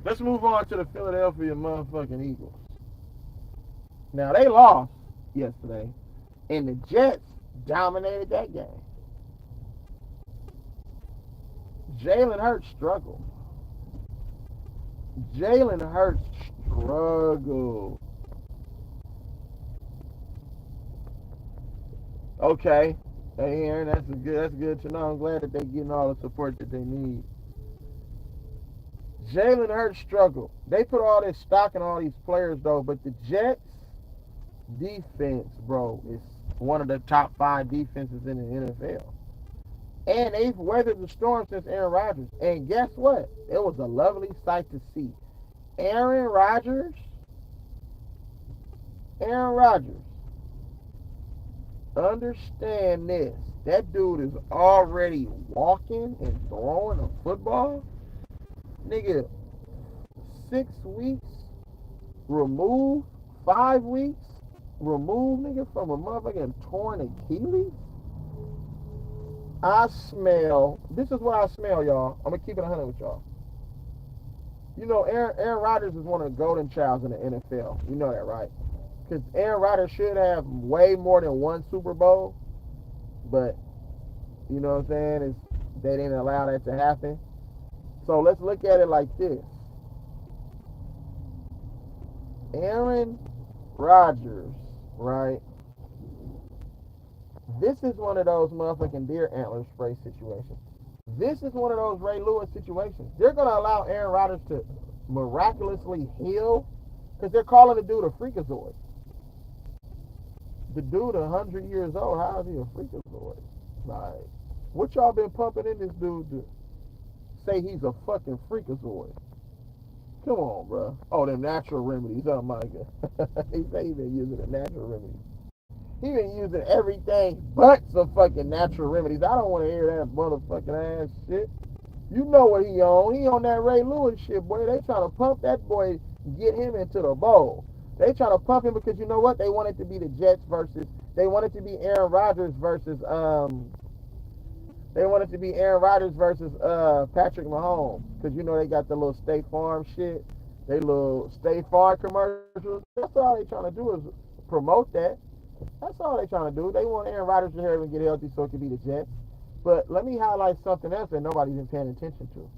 Let's move on to the Philadelphia motherfucking Eagles. Now, they lost yesterday, and the Jets dominated that game. Jalen Hurts struggled. Jalen Hurts struggled. Okay. Hey, Aaron, that's good to know. I'm glad that they're getting all the support that they need. Jalen Hurts struggled. They put all this stock in all these players, though, but the Jets, defense, bro, is one of the top five defenses in the NFL. And they've weathered the storm since Aaron Rodgers. And guess what? It was a lovely sight to see. Aaron Rodgers, Aaron Rodgers, understand this. That dude is already walking and throwing a football. Nigga, 6 weeks removed, 5 weeks removed, nigga, from a motherfucking torn Achilles. I smell, this is what I smell, y'all. I'm going to keep it 100 with y'all. You know, Aaron Rodgers is one of the golden childs in the NFL. You know that, right? Because Aaron Rodgers should have way more than one Super Bowl, but you know what I'm saying? They didn't allow that to happen. So let's look at it like this. Aaron Rodgers, right? This is one of those motherfucking deer antler spray situations. This is one of those Ray Lewis situations. They're going to allow Aaron Rodgers to miraculously heal because they're calling the dude a freakazoid. The dude 100 years old, how is he a freakazoid? Like, what y'all been pumping in this dude to say he's a fucking freakazoid? Come on, bro. Oh, them natural remedies. Oh, my God. He say he been using the natural remedies. He been using everything but some fucking natural remedies. I don't want to hear that motherfucking ass shit. You know what he on. He on that Ray Lewis shit, boy. They trying to pump that boy, get him into the bowl. They trying to pump him because you know what? They want it to be the Jets versus, they want it to be Aaron Rodgers versus, they want it to be Aaron Rodgers versus Patrick Mahomes. Because you know they got the little State Farm shit. They little State Farm commercials. That's all they trying to do is promote that. That's all they trying to do. They want Aaron Rodgers to hurry and get healthy so it can be the Jets. But let me highlight something else that nobody's been paying attention to.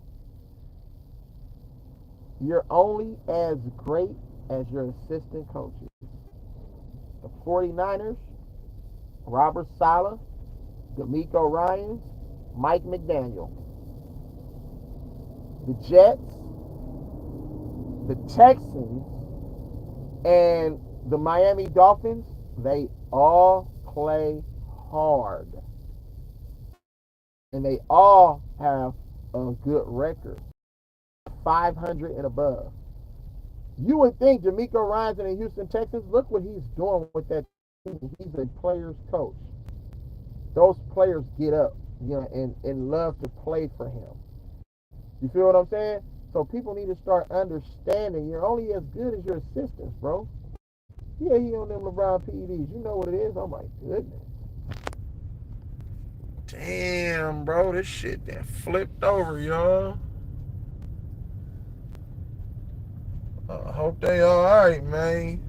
You're only as great as your assistant coaches. The 49ers, Robert Saleh, D'Amico Ryans, Mike McDaniel. The Jets, the Texans, and the Miami Dolphins, they all play hard. And they all have a good record. 500 and above. You would think D'Amico Ryans and the Houston Texans, look what he's doing with that team. He's a player's coach. Those players get up, you know, and love to play for him. You feel what I'm saying? So people need to start understanding you're only as good as your assistants, bro. Yeah, he on them LeBron PEDs. You know what it is? Oh my goodness. Damn, bro, this shit that flipped over, y'all. Hope they alright, man.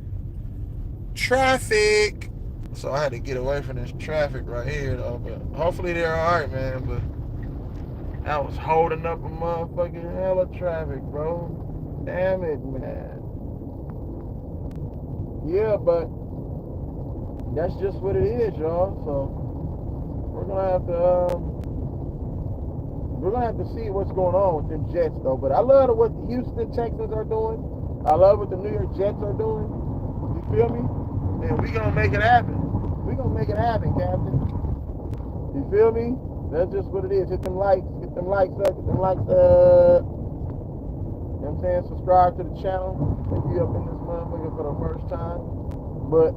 Traffic. So I had to get away from this traffic right here, though. But hopefully they're alright, man. But I was holding up a motherfucking hella traffic, bro. Damn it, man. Yeah, but that's just what it is, y'all. So we're gonna have to see what's going on with them Jets, though. But I love what the Houston Texans are doing. I love what the New York Jets are doing. You feel me? And we gonna make it happen. We gonna make it happen, Captain. You feel me? That's just what it is. Hit them likes, get them likes up, get them likes up. You know what I'm saying? Subscribe to the channel if you up in this motherfucker for the first time. But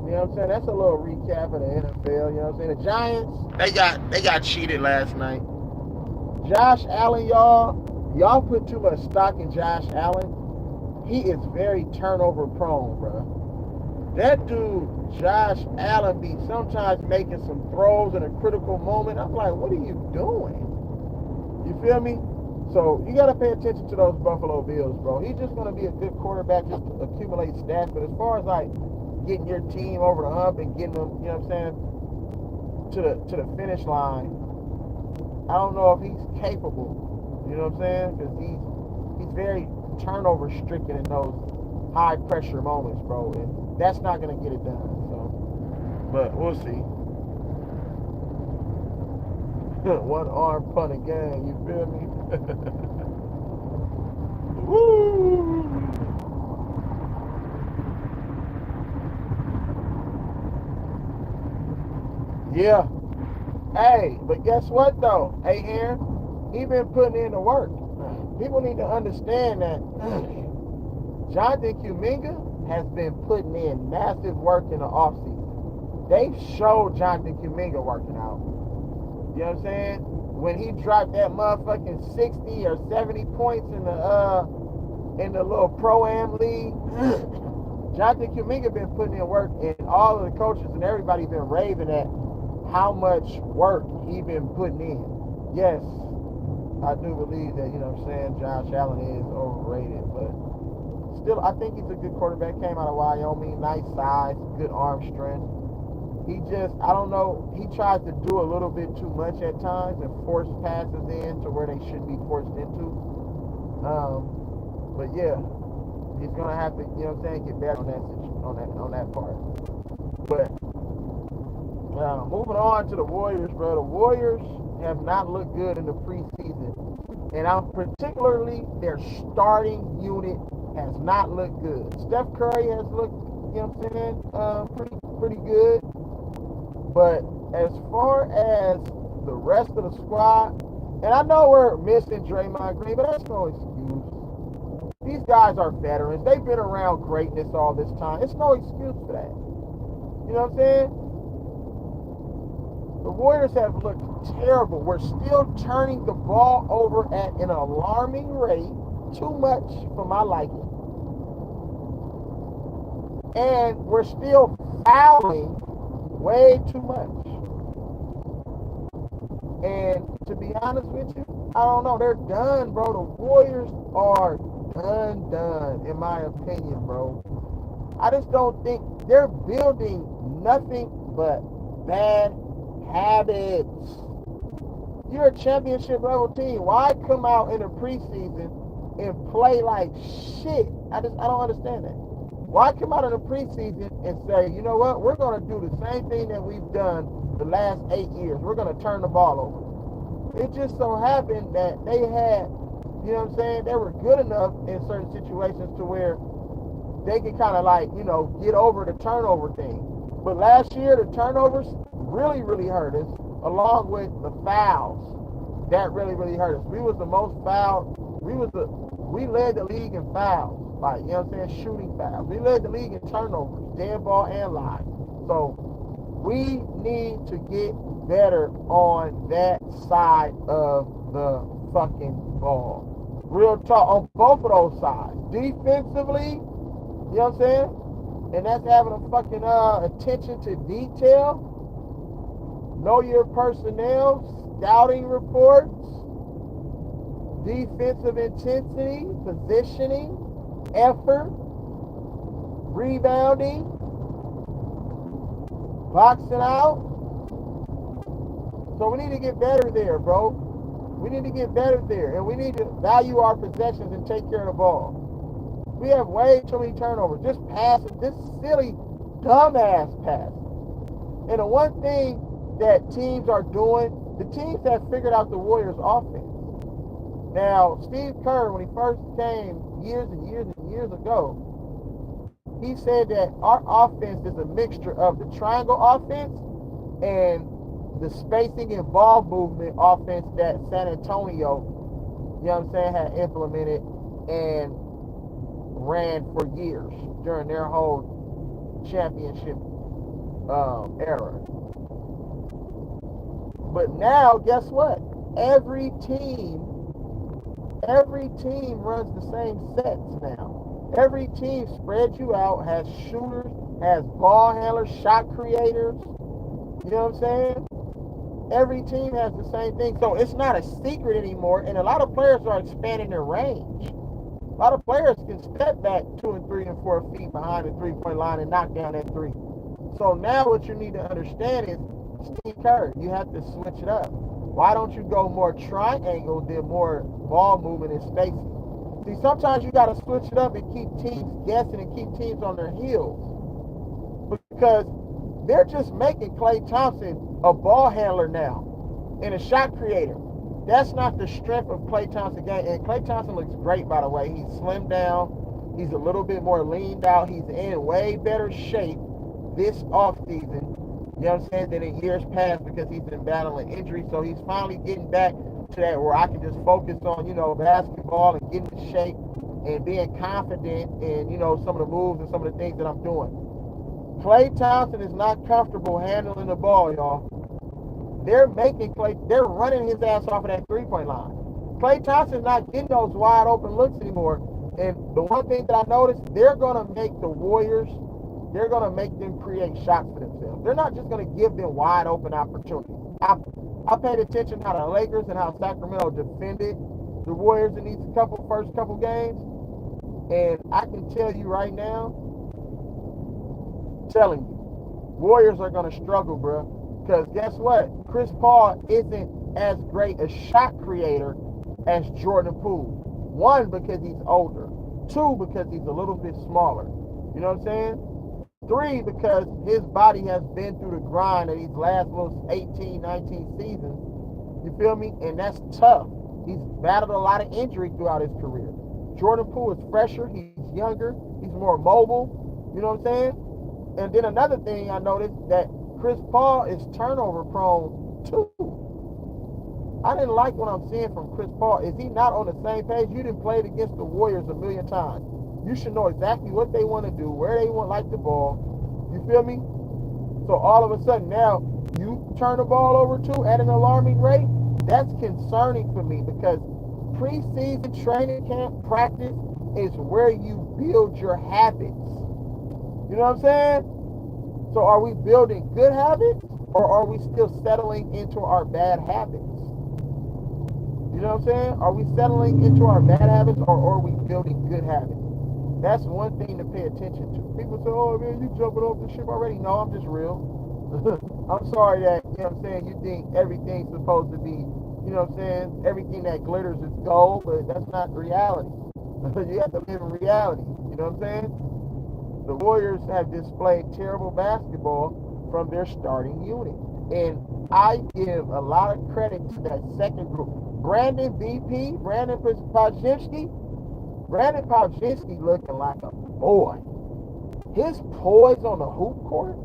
you know what I'm saying? That's a little recap of the NFL. You know what I'm saying? The Giants, they got cheated last night. Josh Allen, y'all put too much stock in Josh Allen. He is very turnover prone, bro. That dude, Josh Allen, be sometimes making some throws in a critical moment. I'm like, what are you doing? You feel me? So you got to pay attention to those Buffalo Bills, bro. He's just going to be a good quarterback, just to accumulate stats. But as far as like getting your team over the hump and getting them, you know what I'm saying, to the finish line, I don't know if he's capable. You know what I'm saying? Because he's very turnover stricken in those high pressure moments, bro. And that's not going to get it done. So, but we'll see. One arm punt again, you feel me? Woo! Yeah. Hey, but guess what though? Hey, Aaron, he been putting in the work. People need to understand that Jonathan Kuminga has been putting in massive work in the offseason. They showed Jonathan Kuminga working out. You know what I'm saying? When he dropped that motherfucking 60 or 70 points in the little pro-am league, Jonathan Kuminga been putting in work, and all of the coaches and everybody been raving at how much work he been putting in. Yes, I do believe that, you know what I'm saying, Josh Allen is overrated, but still, I think he's a good quarterback. Came out of Wyoming, nice size, good arm strength. He just, I don't know, he tries to do a little bit too much at times and force passes in to where they shouldn't be forced into. But yeah, he's gonna have to, you know what I'm saying, get better on that part. But moving on to the Warriors, bro. The Warriors have not looked good in the preseason, and I'm particularly their starting unit has not looked good. Steph Curry has looked, you know what I'm saying, pretty good. But as far as the rest of the squad, and I know we're missing Draymond Green, but that's no excuse. These guys are veterans. They've been around greatness all this time. It's no excuse for that. You know what I'm saying? The Warriors have looked terrible. We're still turning the ball over at an alarming rate, too much for my liking. And we're still fouling way too much. And to be honest with you, I don't know. They're done, bro. The Warriors are done, in my opinion, bro. I just don't think they're building nothing but bad habits. You're a championship level team. Why come out in the preseason and play like shit? I don't understand that. Why come out in the preseason and say, you know what, we're gonna do the same thing that we've done the last 8 years. We're gonna turn the ball over. It just so happened that they had, you know what I'm saying, they were good enough in certain situations to where they could kind of like, you know, get over the turnover thing. But last year, the turnovers really, really hurt us, along with the fouls. That really, really hurt us. We was the most fouled. We led the league in fouls. Like, you know what I'm saying? Shooting fouls. We led the league in turnovers, dead ball and live. So we need to get better on that side of the fucking ball. Real talk on both of those sides. Defensively, you know what I'm saying? And that's having a fucking attention to detail. Know your personnel, scouting reports, defensive intensity, positioning, effort, rebounding, boxing out. So we need to get better there, bro. We need to get better there. And we need to value our possessions and take care of the ball. We have way too many turnovers. Just passes, just silly, dumbass passes. And the one thing that teams are doing, the teams have figured out the Warriors' offense. Now, Steve Kerr, when he first came years and years and years ago, he said that our offense is a mixture of the triangle offense and the spacing and ball movement offense that San Antonio, you know what I'm saying, had implemented and ran for years during their whole championship era. But now, guess what? Every team runs the same sets now. Every team spreads you out, has shooters, has ball handlers, shot creators. You know what I'm saying? Every team has the same thing. So it's not a secret anymore. And a lot of players are expanding their range. A lot of players can step back 2 and 3 and 4 feet behind the three-point line and knock down that three. So now what you need to understand is, Steve Kerr, you have to switch it up. Why don't you go more triangle than more ball movement and spacing? See, sometimes you got to switch it up and keep teams guessing and keep teams on their heels. Because they're just making Klay Thompson a ball handler now and a shot creator. That's not the strength of Klay Thompson's game. And Klay Thompson looks great, by the way. He's slimmed down. He's a little bit more leaned out. He's in way better shape this offseason You know what I'm saying? Then in years past because he's been battling injury, so he's finally getting back to that where I can just focus on, basketball and getting in shape and being confident in, some of the moves and some of the things that I'm doing. Klay Thompson is not comfortable handling the ball, y'all. They're running his ass off of that three-point line. Klay Thompson's not getting those wide open looks anymore. And the one thing that I noticed, they're gonna make the Warriors, they're gonna make them create shots for themselves. They're not just gonna give them wide open opportunities. I paid attention how the Lakers and how Sacramento defended the Warriors in these first couple games, and I can tell you right now, telling you, Warriors are going to struggle, bro. Because guess what? Chris Paul isn't as great a shot creator as Jordan Poole. One, because he's older. Two, because he's a little bit smaller. You know what I'm saying? Three, because his body has been through the grind of these last little 18, 19 seasons. You feel me? And that's tough. He's battled a lot of injury throughout his career. Jordan Poole is fresher. He's younger. He's more mobile. You know what I'm saying? And then another thing I noticed that Chris Paul is turnover prone too. I didn't like what I'm seeing from Chris Paul. Is he not on the same page? You didn't play against the Warriors a million times. You should know exactly what they want to do, where they want like the ball. You feel me? So all of a sudden now you turn the ball over too at an alarming rate. That's concerning for me because preseason training camp practice is where you build your habits. You know what I'm saying? So are we building good habits or are we still settling into our bad habits? You know what I'm saying? Are we settling into our bad habits or are we building good habits? That's one thing to pay attention to. People say, oh man, you jumping off the ship already. No, I'm just real. I'm sorry that, you know what I'm saying, you think everything's supposed to be, you know what I'm saying, everything that glitters is gold, but that's not reality. You have to live in reality. You know what I'm saying? The Warriors have displayed terrible basketball from their starting unit. And I give a lot of credit to that second group. Brandon Pavshinski looking like a boy. His poise on the hoop court,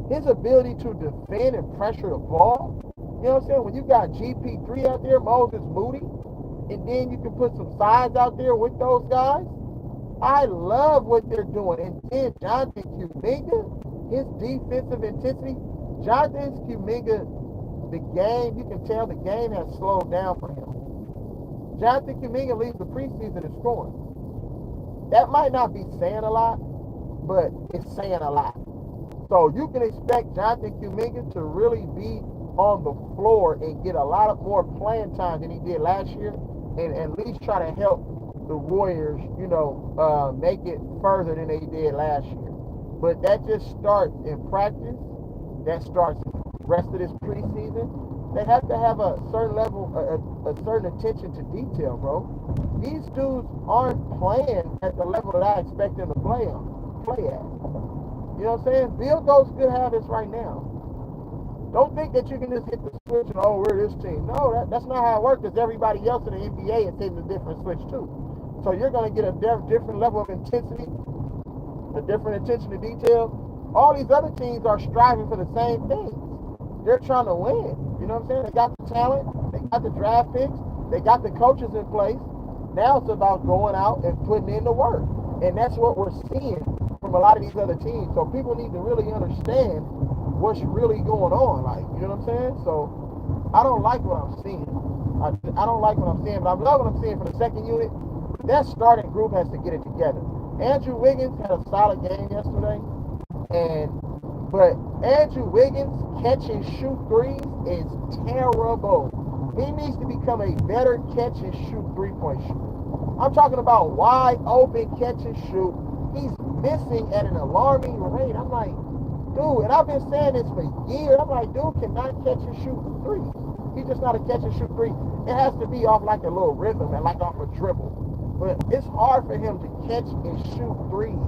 his ability to defend and pressure the ball. You know what I'm saying? When you got GP3 out there, Moses Moody, and then you can put some size out there with those guys. I love what they're doing. And then Jonathan Kuminga, his defensive intensity. Jonathan Kuminga, the game, you can tell the game has slowed down for him. Jonathan Kuminga leads the preseason in scoring. That might not be saying a lot, but it's saying a lot. So you can expect Jonathan Kuminga to really be on the floor and get a lot of more playing time than he did last year, and at least try to help the Warriors, make it further than they did last year. But that just starts in practice. That starts the rest of this preseason. They have to have a certain level, a certain attention to detail, bro. These dudes aren't playing at the level that I expect them to play at. You know what I'm saying? Build those good habits right now. Don't think that you can just hit the switch and, oh, we're this team. No, that's not how it works because everybody else in the NBA is hitting a different switch too. So you're going to get a different level of intensity, a different attention to detail. All these other teams are striving for the same things. They're trying to win. You know what I'm saying? They got the talent. They got the draft picks. They got the coaches in place. Now it's about going out and putting in the work. And that's what we're seeing from a lot of these other teams. So people need to really understand what's really going on. Like, you know what I'm saying? So I don't like what I'm seeing. I don't like what I'm seeing, but I love what I'm seeing from the second unit. That starting group has to get it together. Andrew Wiggins had a solid game yesterday. But Andrew Wiggins catch and shoot threes is terrible. He needs to become a better catch and shoot three-point shooter. I'm talking about wide open catch and shoot. He's missing at an alarming rate. I'm like, dude, and I've been saying this for years. I'm like, dude cannot catch and shoot threes. He's just not a catch and shoot three. It has to be off like a little rhythm and like off a dribble. But it's hard for him to catch and shoot threes.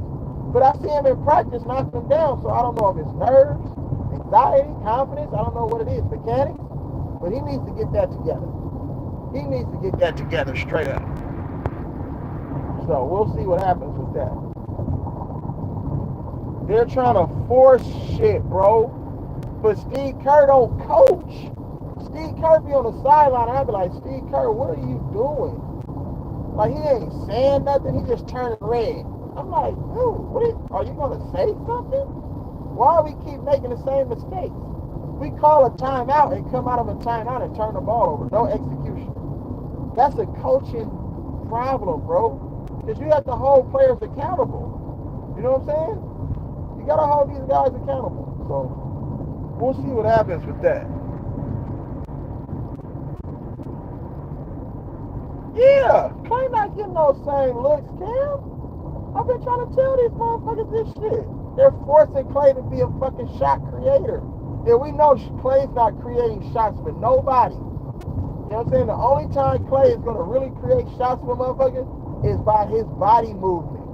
But I see him in practice knock them down, so I don't know if it's nerves, anxiety, confidence. I don't know what it is, mechanics. But he needs to get that together. He needs to get that together straight up. So we'll see what happens with that. They're trying to force shit, bro. But Steve Kerr don't coach. Steve Kerr be on the sideline, and I be like, Steve Kerr, what are you doing? Like, he ain't saying nothing. He just turning red. I'm like, dude, are you gonna say something? Why do we keep making the same mistakes? We call a timeout and come out of a timeout and turn the ball over. No execution. That's a coaching problem, bro. Because you have to hold players accountable. You know what I'm saying? You gotta hold these guys accountable. So we'll see what happens with that. Yeah, Clay not getting those same looks, Cam. I've been trying to tell these motherfuckers this shit. They're forcing Clay to be a fucking shot creator. And we know Clay's not creating shots for nobody. You know what I'm saying? The only time Clay is going to really create shots for motherfuckers is by his body movement.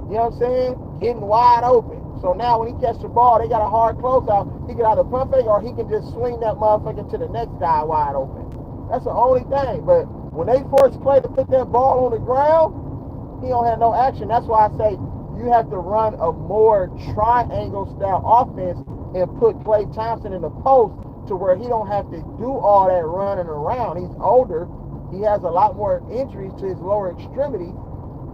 You know what I'm saying? Getting wide open. So now when he catches the ball, they got a hard closeout. He can either pump fake or he can just swing that motherfucker to the next guy wide open. That's the only thing. But when they force Clay to put that ball on the ground, he don't have no action. That's why I say you have to run a more triangle style offense and put Klay Thompson in the post to where he don't have to do all that running around. He's older. He has a lot more injuries to his lower extremity.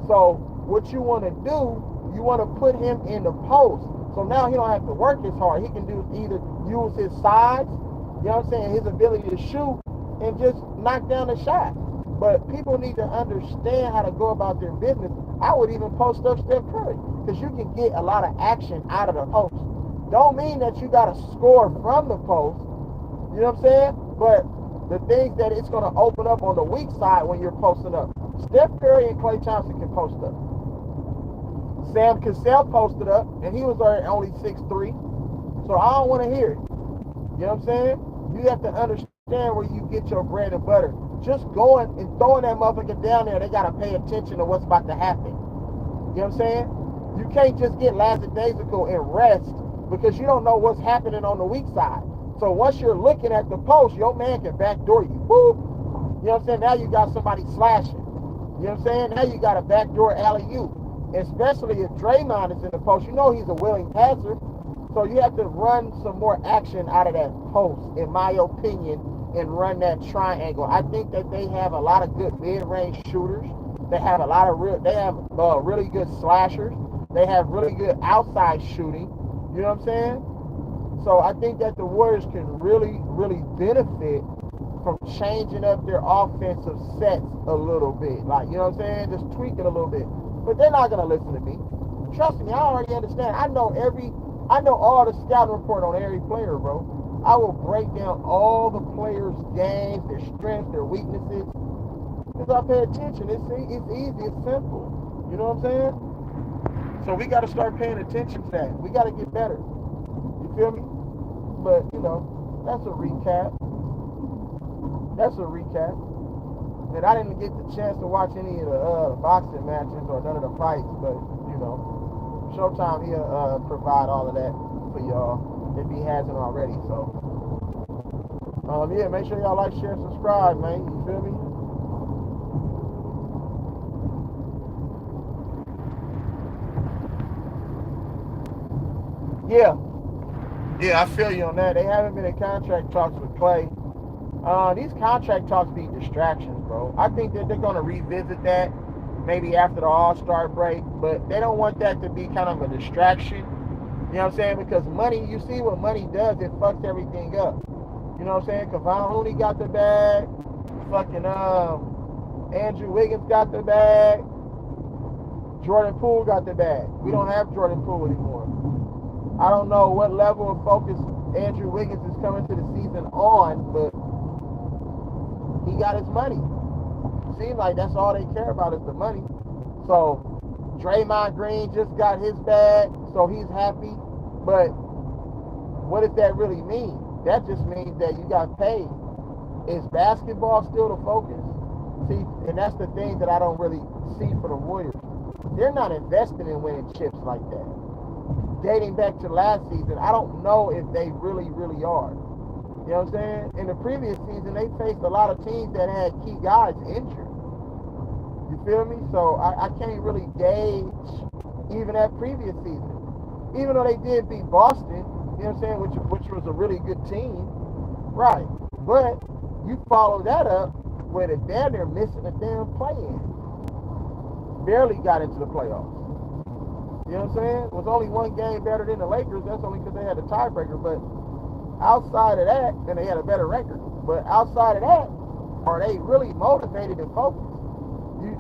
So what you want to do, you want to put him in the post. So now he don't have to work as hard. He can do either use his size, you know what I'm saying, his ability to shoot, and just knock down the shot. But people need to understand how to go about their business. I would even post up Steph Curry because you can get a lot of action out of the post. Don't mean that you got to score from the post. You know what I'm saying? But the things that it's going to open up on the weak side when you're posting up. Steph Curry and Klay Thompson can post up. Sam Cassell posted up, and he was only 6'3". So I don't want to hear it. You know what I'm saying? You have to understand where you get your bread and butter. Just going and throwing that motherfucker down there, they got to pay attention to what's about to happen. You know what I'm saying? You can't just get lackadaisical and rest because you don't know what's happening on the weak side. So once you're looking at the post, your man can backdoor you. Woo! You know what I'm saying? Now you got somebody slashing. You know what I'm saying? Now you got a backdoor alley-oop. Especially if Draymond is in the post. You know he's a willing passer. So you have to run some more action out of that post, in my opinion, and run that triangle. I think that they have a lot of good mid-range shooters. They have a lot of really good slashers. They have really good outside shooting. You know what I'm saying? So I think that the Warriors can really, really benefit from changing up their offensive sets a little bit. Like, you know what I'm saying? Just tweak it a little bit. But they're not gonna listen to me. Trust me, I already understand. I know all the scouting report on every player, bro. I will break down all the players' games, their strengths, their weaknesses. Because I pay attention. It's easy, it's simple. You know what I'm saying? So we gotta start paying attention to that. We gotta get better. You feel me? But, that's a recap. And I didn't get the chance to watch any of the boxing matches or none of the fights, but, Showtime, he'll provide all of that for y'all if he hasn't already. So, yeah, make sure y'all like, share, subscribe, man. You feel me? Yeah. Yeah, I feel you on that. They haven't been in contract talks with Klay. These contract talks be distractions, bro. I think that they're going to revisit that maybe after the All-Star break, but they don't want that to be kind of a distraction. You know what I'm saying? Because money, you see what money does, it fucks everything up. You know what I'm saying? Kevon Looney got the bag. Fucking Andrew Wiggins got the bag. Jordan Poole got the bag. We don't have Jordan Poole anymore. I don't know what level of focus Andrew Wiggins is coming to the season on, but he got his money. Seems like that's all they care about is the money. So Draymond Green just got his bag, so he's happy. But what does that really mean? That just means that you got paid. Is basketball still the focus? See, and that's the thing that I don't really see for the Warriors. They're not investing in winning chips like that. Dating back to last season, I don't know if they really, really are. You know what I'm saying? In the previous season, they faced a lot of teams that had key guys injured. You feel me? So I can't really gauge even that previous season. Even though they did beat Boston, you know you know what I'm saying, which was a really good team, right? But you follow that up with a damn near missing a damn play-in, barely got into the playoffs. You know what I'm saying? It was only one game better than the Lakers. That's only because they had a tiebreaker. But outside of that, and they had a better record. But outside of that, are they really motivated and focused? You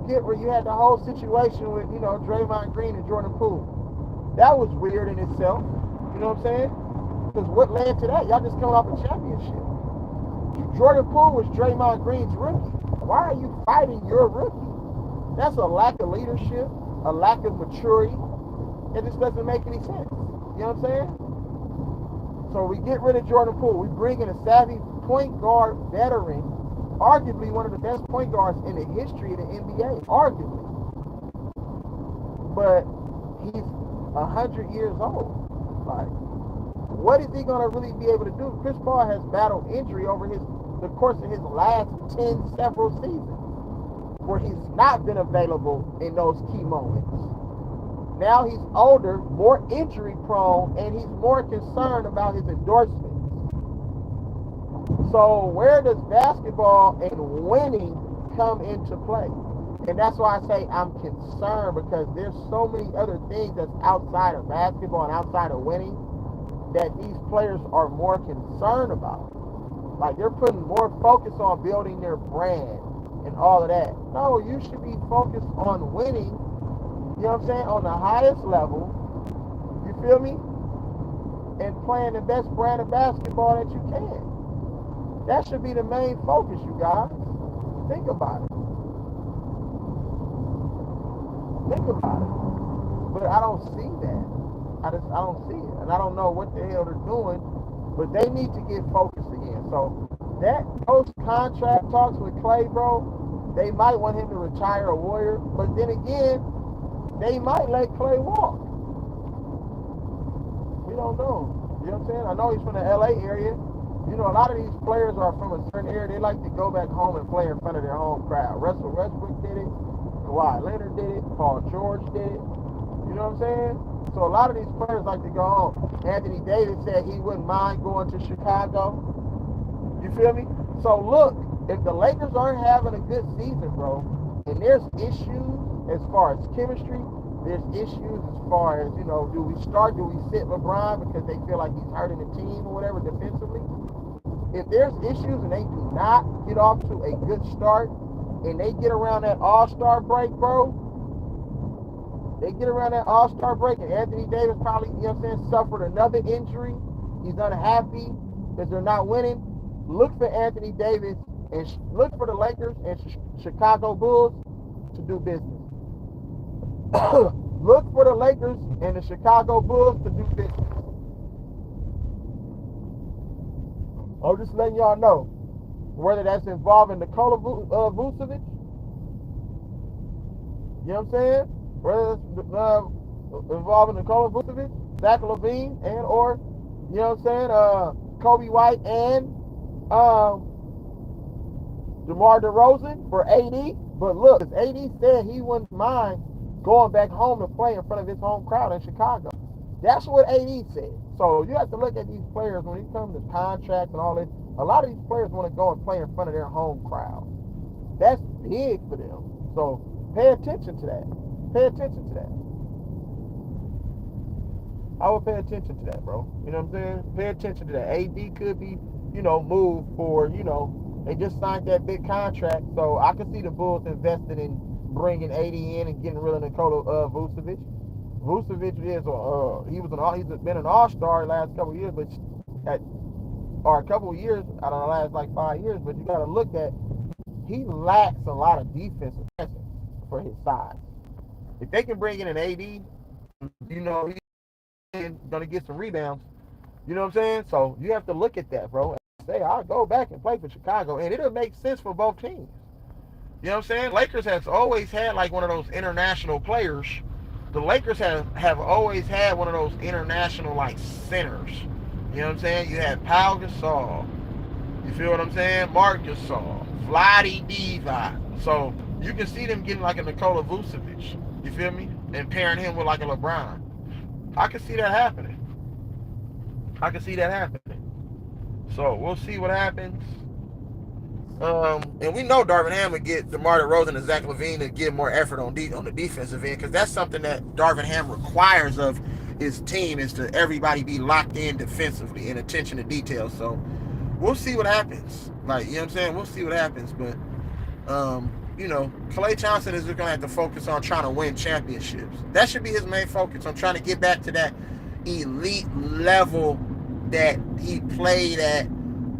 get where you had the whole situation with, Draymond Green and Jordan Poole. That was weird in itself. You know what I'm saying? Because what led to that? Y'all just coming off a championship. Jordan Poole was Draymond Green's rookie. Why are you fighting your rookie? That's a lack of leadership, a lack of maturity. It just doesn't make any sense. You know what I'm saying? So we get rid of Jordan Poole. We bring in a savvy point guard veteran, arguably one of the best point guards in the history of the NBA, arguably. But he's 100 years old. Like, what is he going to really be able to do? Chris Paul has battled injury over the course of his last 10 several seasons, where he's not been available in those key moments. Now he's older, more injury prone, and he's more concerned about his endorsements. So where does basketball and winning come into play? And that's why I say I'm concerned, because there's so many other things that's outside of basketball and outside of winning that these players are more concerned about. Like, they're putting more focus on building their brand and all of that. No, you should be focused on winning, you know what I'm saying, on the highest level, you feel me? And playing the best brand of basketball that you can. That should be the main focus, you guys. Think about it. Think about it. But I don't see that. I don't see it. And I don't know what the hell they're doing, but they need to get focused again. So that post-contract talks with Clay, bro, they might want him to retire a Warrior, but then again, they might let Clay walk. We don't know. You know what I'm saying? I know he's from the LA area. You know, a lot of these players are from a certain area. They like to go back home and play in front of their home crowd. Russell Westbrook did it. Kawhi Leonard did it. Paul George did it. You know what I'm saying? So a lot of these players like to go home. Anthony Davis said he wouldn't mind going to Chicago. You feel me? So look, if the Lakers aren't having a good season, bro, and there's issues as far as chemistry, there's issues as far as, do we sit LeBron because they feel like he's hurting the team or whatever defensively? If there's issues and they do not get off to a good start, and they get around that All-Star break, bro, they get around that All-Star break, and Anthony Davis probably, suffered another injury. He's unhappy because they're not winning. Look for Anthony Davis and look for the Lakers and Chicago Bulls to do business. Look for the Lakers and the Chicago Bulls to do business. I'm just letting y'all know, whether that's involving Nikola Vucevic, you know what I'm saying? Whether it's involving Nikola Vucevic, Zach LaVine, and or, you know what I'm saying, Kobe White and DeMar DeRozan for AD. But look, AD said he wouldn't mind going back home to play in front of his home crowd in Chicago. That's what AD said. So you have to look at these players when it comes to contracts and all this. A lot of these players want to go and play in front of their home crowd. That's big for them. So pay attention to that. Pay attention to that. I would pay attention to that, bro. You know what I'm saying? Pay attention to that. AD could be, moved for, they just signed that big contract. So I could see the Bulls investing in bringing AD in and getting rid of Nikola Vucevic. Vucevic he's been an all-star the last couple of years, or a couple of years out of the last like 5 years, but you got to look at, he lacks a lot of defensive presence for his size. If they can bring in an AD, he's going to get some rebounds. You know what I'm saying? So you have to look at that, bro, and say, I'll go back and play for Chicago, and it'll make sense for both teams. You know what I'm saying? Lakers has always had like one of those international players. The Lakers have always had one of those international like centers. You know what I'm saying? You had Pau Gasol. You feel what I'm saying? Marc Gasol. Vlade Divac. So you can see them getting like a Nikola Vucevic. You feel me? And pairing him with like a LeBron. I can see that happening. I can see that happening. So we'll see what happens. And we know Darvin Ham would get DeMar DeRozan and Zach LaVine to give more effort on the defensive end because that's something that Darvin Ham requires of his team is to everybody be locked in defensively and attention to detail. So we'll see what happens. Like, you know what I'm saying? We'll see what happens. But Klay Thompson is just gonna have to focus on trying to win championships. That should be his main focus. On trying to get back to that elite level that he played at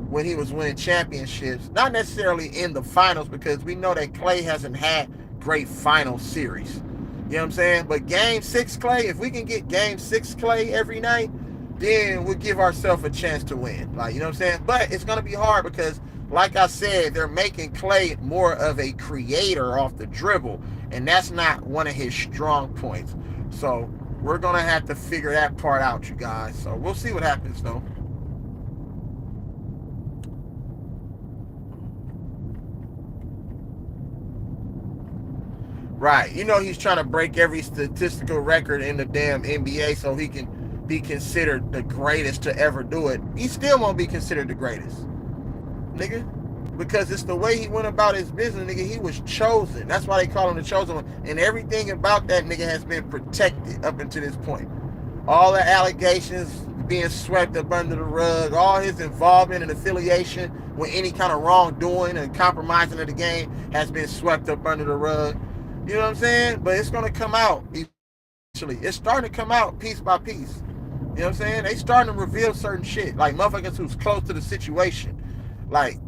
when he was winning championships. Not necessarily in the finals because we know that Klay hasn't had great final series. You know what I'm saying? But game six Klay, if we can get game six Klay every night, then we'll give ourselves a chance to win. Like, you know what I'm saying? But it's gonna be hard because like I said, they're making Klay more of a creator off the dribble, and that's not one of his strong points. So we're gonna have to figure that part out, you guys. So we'll see what happens though. Right. You know he's trying to break every statistical record in the damn NBA so he can be considered the greatest to ever do it. He still won't be considered the greatest. Nigga. Because it's the way he went about his business, nigga. He was chosen. That's why they call him the chosen one. And everything about that nigga has been protected up until this point. All the allegations being swept up under the rug, all his involvement and affiliation with any kind of wrongdoing and compromising of the game has been swept up under the rug. You know what I'm saying? But it's gonna come out eventually. It's starting to come out piece by piece. You know what I'm saying? They starting to reveal certain shit. Like motherfuckers who's close to the situation. Like,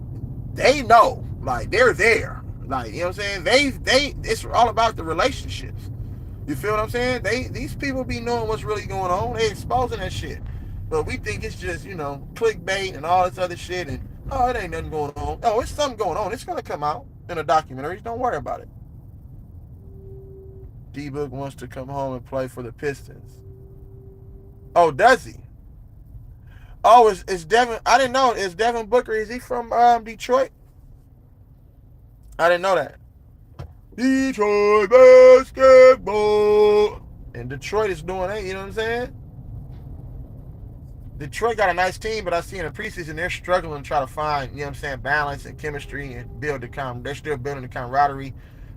they know. Like, they're there. Like, you know what I'm saying? They it's all about the relationships. You feel what I'm saying? These people be knowing what's really going on. They exposing that shit. But we think it's just, clickbait and all this other shit and oh, it ain't nothing going on. Oh, it's something going on. It's gonna come out in a documentary. Don't worry about it. D-Book wants to come home and play for the Pistons. Oh, does he? Oh, it's Devin. I didn't know. Is Devin Booker? Is he from Detroit? I didn't know that. Detroit basketball. And Detroit is doing it. You know what I'm saying? Detroit got a nice team, but I see in the preseason they're struggling to try to find, you know what I'm saying, balance and chemistry and build they're still building the camaraderie.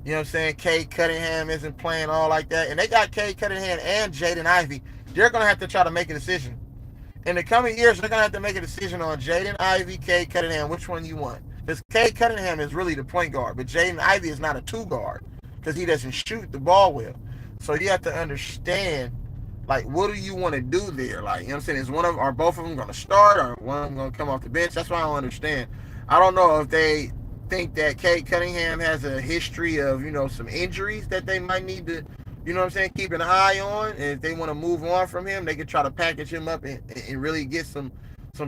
You know what I'm saying? Cade Cunningham isn't playing all like that. And they got Cade Cunningham and Jaden Ivey. They're gonna have to try to make a decision. In the coming years, they're gonna have to make a decision on Jaden Ivey, Cade Cunningham, which one you want. Because Cade Cunningham is really the point guard, but Jaden Ivey is not a two guard because he doesn't shoot the ball well. So you have to understand, like, what do you want to do there? Like, you know what I'm saying? Are both of them gonna start or one of them gonna come off the bench? That's what I don't understand. I don't know if they think that Cade Cunningham has a history of, some injuries that they might need to, you know what I'm saying, keep an eye on. And if they want to move on from him, they could try to package him up and really get some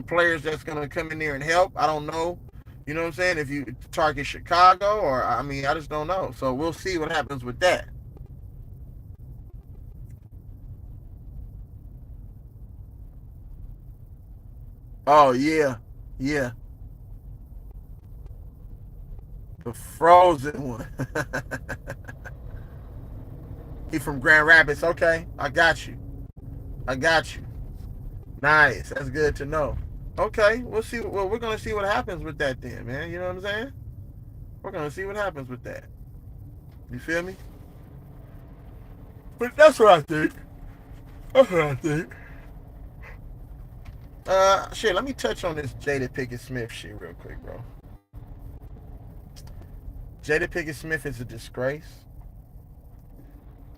players that's gonna come in there and help. I don't know. You know what I'm saying? If you target Chicago or I just don't know. So we'll see what happens with that. Oh yeah. Yeah. The frozen one. He from Grand Rapids. Okay. I got you. I got you. Nice. That's good to know. Okay. We'll see. Well, we're gonna see what happens with that then, man. You know what I'm saying? We're gonna see what happens with that. You feel me? But that's what I think. That's what I think. Shit. Let me touch on this Jada Pickett Smith shit real quick, bro. Jada Pickett Smith is a disgrace.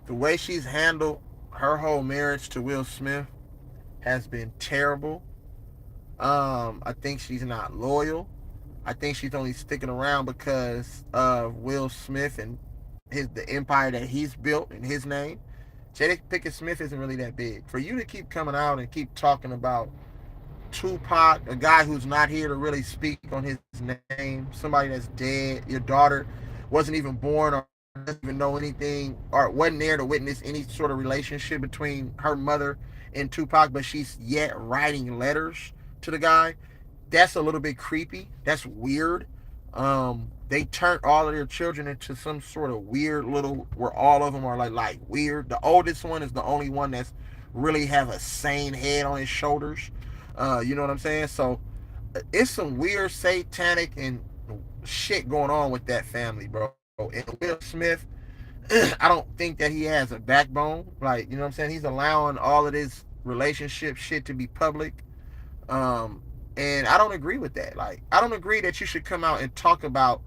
The way she's handled her whole marriage to Will Smith has been terrible. I think she's not loyal. I think she's only sticking around because of Will Smith and the empire that he's built in his name. Jada Pickett Smith isn't really that big. For you to keep coming out and keep talking about Tupac, a guy who's not here to really speak on his name, somebody that's dead, your daughter wasn't even born or doesn't even know anything or wasn't there to witness any sort of relationship between her mother and Tupac, but she's yet writing letters to the guy. That's a little bit creepy. That's weird. They turned all of their children into some sort of weird little where all of them are like weird. The oldest one is the only one that's really have a sane head on his shoulders. You know what I'm saying? So it's some weird satanic and shit going on with that family, bro. And Will Smith, I don't think that he has a backbone. Like, you know what I'm saying? He's allowing all of this relationship shit to be public. Um, and I don't agree with that. Like, I don't agree that you should come out and talk about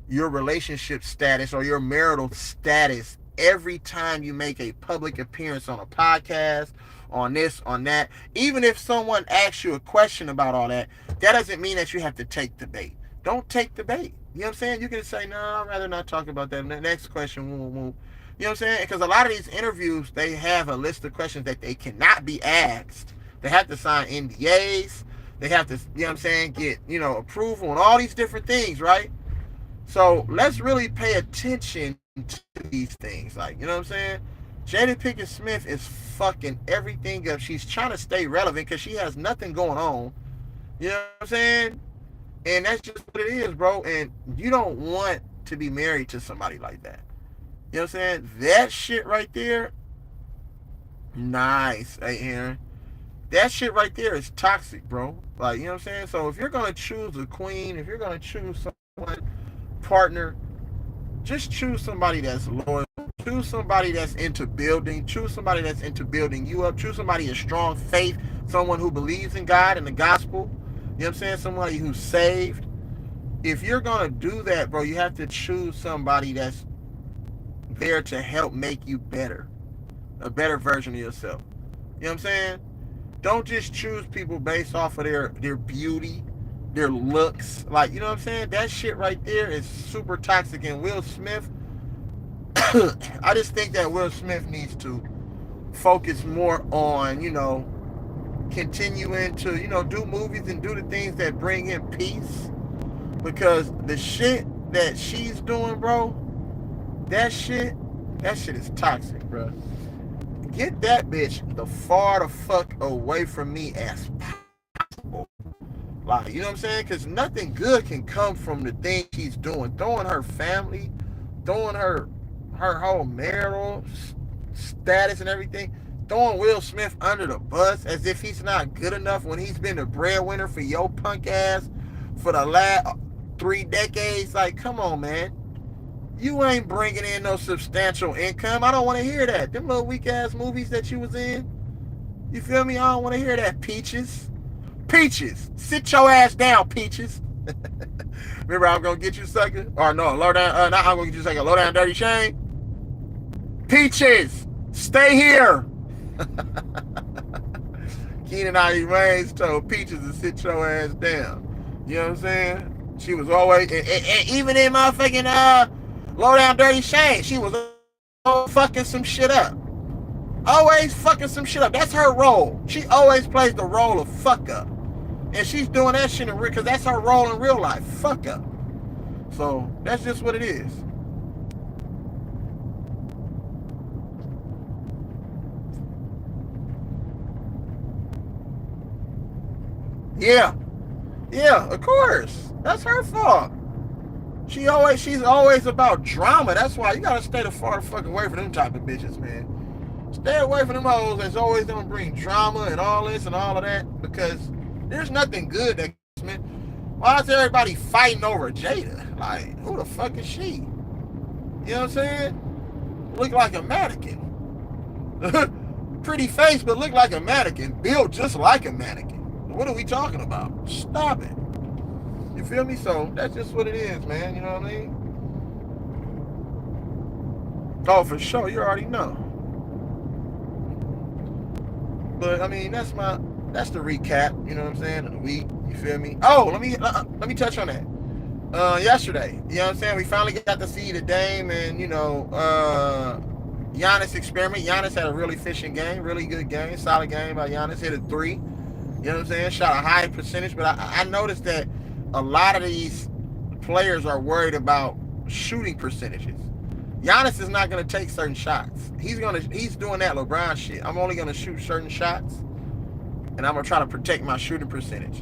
your relationship status or your marital status every time you make a public appearance on a podcast, on this, on that. Even if someone asks you a question about all that, that doesn't mean that you have to take the bait. Don't take the bait. You know what I'm saying? You can say, no, I'd rather not talk about that. The next question, woo, woo. You know what I'm saying? Because a lot of these interviews, they have a list of questions that they cannot be asked. They have to sign NDAs. They have to, you know what I'm saying, get, approval and all these different things, right? So let's really pay attention to these things. Like, you know what I'm saying? Jada Pinkett Smith is fucking everything up. She's trying to stay relevant because she has nothing going on. You know what I'm saying? And that's just what it is, bro. And you don't want to be married to somebody like that. You know what I'm saying? That shit right there, nice. Hey, Aaron. That shit right there is toxic, bro. Like, you know what I'm saying? So if you're going to choose a queen, if you're going to choose someone, partner, just choose somebody that's loyal. Choose somebody that's into building. Choose somebody that's into building you up. Choose somebody of strong faith. Someone who believes in God and the gospel. You know what I'm saying? Somebody who's saved. If you're going to do that, bro, you have to choose somebody that's there to help make you better. A better version of yourself. You know what I'm saying? Don't just choose people based off of their beauty, their looks. Like, you know what I'm saying? That shit right there is super toxic. And Will Smith, I just think that Will Smith needs to focus more on, continuing to, do movies and do the things that bring him peace. Because the shit that she's doing, bro, that shit is toxic, bro. Get that bitch the fuck away from me as possible. Like, you know what I'm saying? Because nothing good can come from the thing she's doing. Throwing her family, throwing her whole marital status and everything. Throwing Will Smith under the bus as if he's not good enough when he's been the breadwinner for your punk ass for the last 3 decades. Like, come on, man. You ain't bringing in no substantial income. I don't want to hear that. Them little weak ass movies that you was in. You feel me? I don't want to hear that, Peaches. Peaches, sit your ass down, Peaches. Remember, I'm gonna get you, sucker. Or no, low down. Not I'm gonna get you, sucker. Low down, dirty Shane. Peaches, stay here. Keenan Ivory Wayans told Peaches to sit your ass down. You know what I'm saying? She was always, and even in my fucking low down, dirty Shane, she was always fucking some shit up. Always fucking some shit up. That's her role. She always plays the role of fuck up. And she's doing that shit in real, because that's her role in real life. Fuck up. So that's just what it is. Yeah. Yeah, of course. That's her fault. She's always about drama. That's why you gotta stay the far fuck away from them type of bitches, man. Stay away from them hoes that's always gonna bring drama and all this and all of that, because there's nothing good that man. Why is everybody fighting over Jada? Like, who the fuck is she? You know what I'm saying? Look like a mannequin. Pretty face, but look like a mannequin. Built just like a mannequin. What are we talking about? Stop it. You feel me? So that's just what it is, man. You know what I mean? Oh, for sure. You already know. But I mean, that's the recap. You know what I'm saying? Of the week. You feel me? Oh, let me touch on that. Yesterday, you know what I'm saying? We finally got to see the Dame and Giannis experiment. Giannis had a really efficient game, really good game, solid game by Giannis. Hit a three. You know what I'm saying? Shot a high percentage, but I noticed that a lot of these players are worried about shooting percentages. Giannis is not going to take certain shots. He's doing that LeBron shit. I'm only going to shoot certain shots, and I'm going to try to protect my shooting percentage.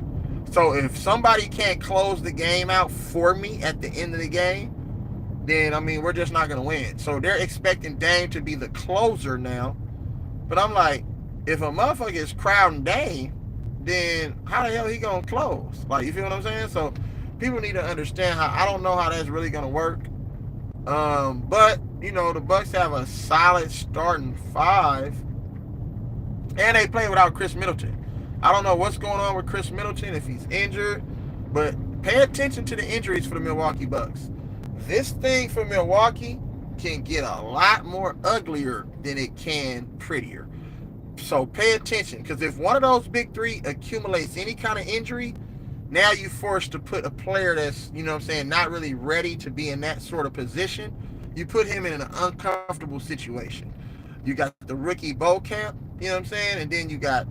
So if somebody can't close the game out for me at the end of the game, then, I mean, we're just not going to win. So they're expecting Dame to be the closer now. But I'm like, if a motherfucker is crowding Dame, then how the hell he gonna close? Like, you feel what I'm saying? So people need to understand how, I don't know how that's really gonna work. But you know, the Bucks have a solid starting five, and they play without Chris Middleton. I don't know what's going on with Chris Middleton, if he's injured, but pay attention to the injuries for the Milwaukee Bucks. This thing for Milwaukee can get a lot more uglier than it can prettier. So pay attention, because if one of those big three accumulates any kind of injury, now you're forced to put a player that's, you know what I'm saying, not really ready to be in that sort of position. You put him in an uncomfortable situation. You got the rookie Camp, you know what I'm saying, and then you got,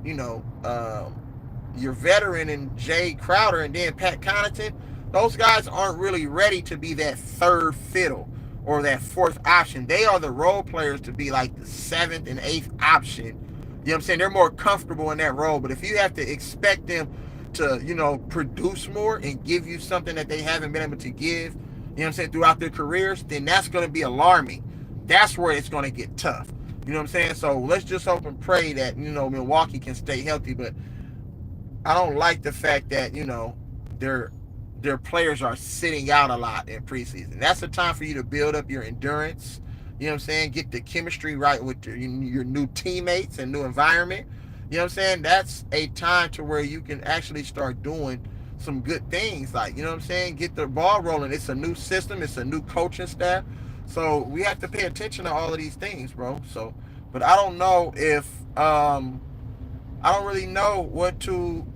your veteran and Jay Crowder and then Pat Connaughton. Those guys aren't really ready to be that third fiddle or that fourth option. They are the role players to be like the seventh and eighth option. You know what I'm saying? They're more comfortable in that role. But if you have to expect them to, produce more and give you something that they haven't been able to give, you know what I'm saying, throughout their careers, then that's going to be alarming. That's where it's going to get tough. You know what I'm saying? So let's just hope and pray that, Milwaukee can stay healthy. But I don't like the fact that, their their players are sitting out a lot in preseason. That's the time for you to build up your endurance. You know what I'm saying? Get the chemistry right with your new teammates and new environment. You know what I'm saying? That's a time to where you can actually start doing some good things. Like, you know what I'm saying? Get the ball rolling. It's a new system. It's a new coaching staff. So we have to pay attention to all of these things, bro. So, but I don't know if I don't really know what to.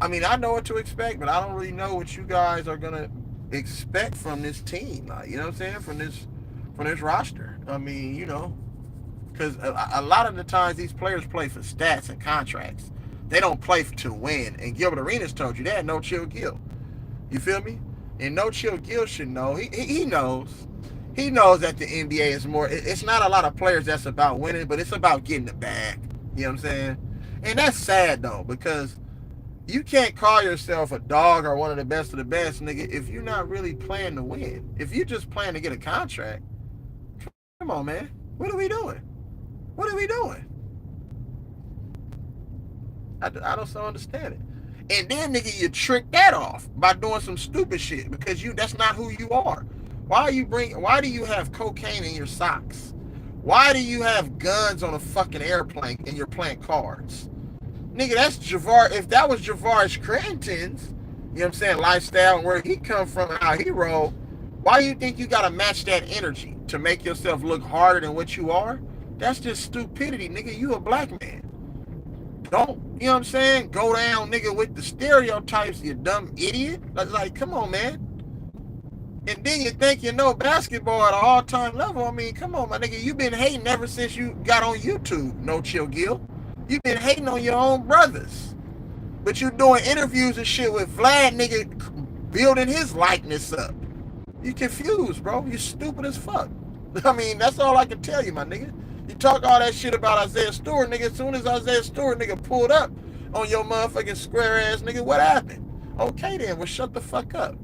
I mean, I know what to expect, but I don't really know what you guys are gonna expect from this team. Like, you know what I'm saying? From this roster. I mean, because a lot of the times these players play for stats and contracts. They don't play to win. And Gilbert Arenas told you that. No Chill Gil. You feel me? And No Chill Gil should know. He knows. He knows that the NBA is more. It's not a lot of players that's about winning, but it's about getting the bag. You know what I'm saying? And that's sad though, because you can't call yourself a dog or one of the best, nigga, if you're not really playing to win. If you just playing to get a contract, come on, man. What are we doing? What are we doing? I don't so understand it. And then, nigga, you trick that off by doing some stupid shit because that's not who you are. Why do you have cocaine in your socks? Why do you have guns on a fucking airplane and you're playing cards? Nigga, that's Javar. If that was Javar Scranton's, you know what I'm saying, lifestyle and where he come from and how he roll, why do you think you gotta match that energy to make yourself look harder than what you are? That's just stupidity, nigga. You a black man. Don't, you know what I'm saying, go down, nigga, with the stereotypes, you dumb idiot. Like, come on, man. And then you think you know basketball at an all-time level. I mean, come on, my nigga. You've been hating ever since you got on YouTube, No Chill Gil. You've been hating on your own brothers. But you doing interviews and shit with Vlad, nigga, building his likeness up. You confused, bro. You stupid as fuck. I mean, that's all I can tell you, my nigga. You talk all that shit about Isaiah Stewart, nigga. As soon as Isaiah Stewart, nigga, pulled up on your motherfucking square ass, nigga, what happened? Okay, then. Well, shut the fuck up.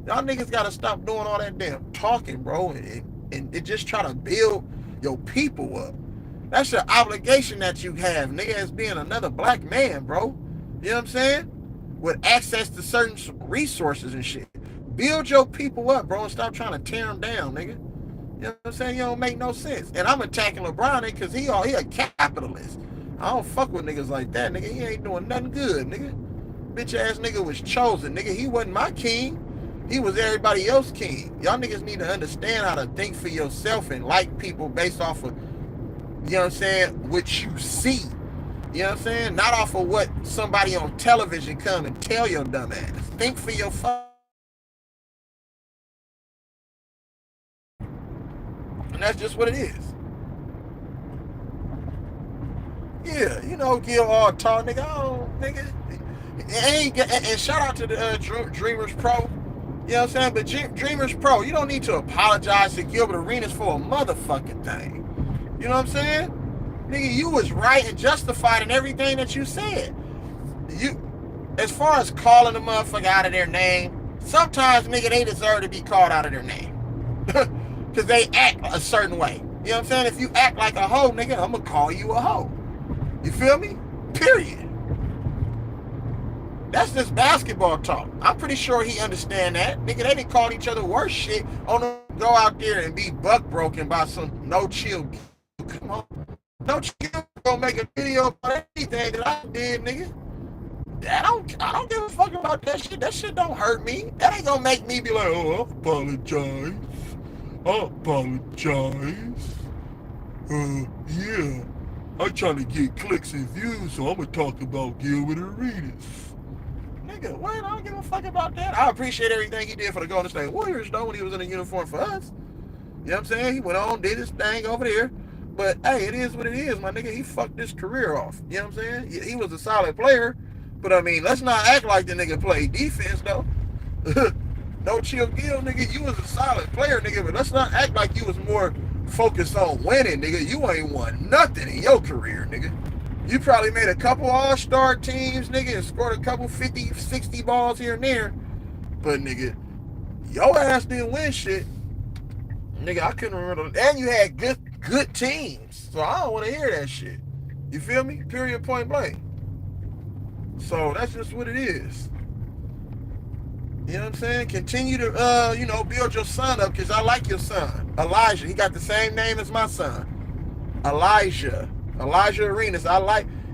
Y'all niggas gotta stop doing all that damn talking, bro, and just try to build your people up. That's your obligation that you have, nigga, as being another black man, bro. You know what I'm saying? With access to certain resources and shit. Build your people up, bro, and stop trying to tear them down, nigga. You know what I'm saying? You don't make no sense. And I'm attacking LeBron because he a capitalist. I don't fuck with niggas like that, nigga. He ain't doing nothing good, nigga. Bitch ass nigga was chosen, nigga. He wasn't my king. He was everybody else's king. Y'all niggas need to understand how to think for yourself and like people based off of, you know what I'm saying, what you see. You know what I'm saying? Not off of what somebody on television come and tell your dumb ass. Think for your and that's just what it is. Yeah, Gil all tall, nigga. Oh, nigga. And shout out to the Dreamers Pro. You know what I'm saying? But Dreamers Pro, you don't need to apologize to Gilbert Arenas for a motherfucking thing. You know what I'm saying? Nigga, you was right and justified in everything that you said. As far as calling a motherfucker out of their name, sometimes, nigga, they deserve to be called out of their name. Because they act a certain way. You know what I'm saying? If you act like a hoe, nigga, I'm going to call you a hoe. You feel me? Period. That's just basketball talk. I'm pretty sure he understand that. Nigga, they didn't call each other worse shit on the go out there and be buck broken by some no chill. Come on. No chill gonna make a video about anything that I did, nigga. I don't give a fuck about that shit. That shit don't hurt me. That ain't gonna make me be like, oh, I apologize. I apologize. Yeah. I'm trying to get clicks and views, so I'm gonna talk about Gilbert Arenas. Nigga, what? I don't give a fuck about that. I appreciate everything he did for the Golden State Warriors, though, when he was in a uniform for us. You know what I'm saying? He went on, did his thing over there. But, hey, it is what it is, my nigga. He fucked his career off. You know what I'm saying? He was a solid player. But, I mean, let's not act like the nigga played defense, though. No chill Gil, nigga. You was a solid player, nigga. But let's not act like you was more focused on winning, nigga. You ain't won nothing in your career, nigga. You probably made a couple all-star teams, nigga, and scored a couple 50, 60 balls here and there. But, nigga, your ass didn't win shit. Nigga, I couldn't remember. And you had good teams. So I don't want to hear that shit. You feel me? Period, point blank. So that's just what it is. You know what I'm saying? Continue to, build your son up, because I like your son. Elijah. He got the same name as my son. Elijah Arenas.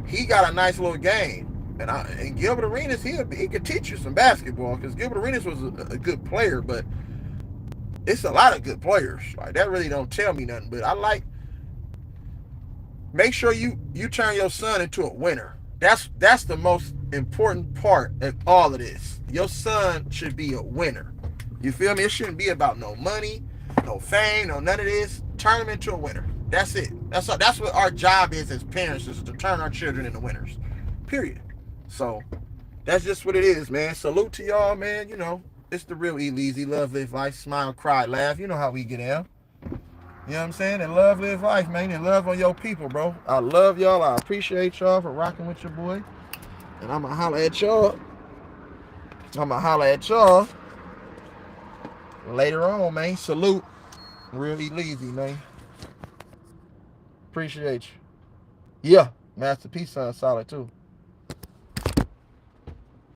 He got a nice little game. And Gilbert Arenas, he could teach you some basketball, because Gilbert Arenas was a good player, but it's a lot of good players. Like, that really don't tell me nothing. But make sure you turn your son into a winner. That's the most important part of all of this. Your son should be a winner. You feel me? It shouldn't be about no money, no fame, no none of this. Turn them into a winner. That's it. That's what our job is as parents, is to turn our children into winners. Period. So that's just what it is, man. Salute to y'all, man. It's the real E-Leezy. Love, live life, smile, cry, laugh. You know how we get out. You know what I'm saying? And love, live life, man. And love on your people, bro. I love y'all. I appreciate y'all for rocking with your boy. And I'm going to holler at y'all. Later on, man. Salute. Real E-Leezy, man. Appreciate you. Yeah. Master P sounds solid, too.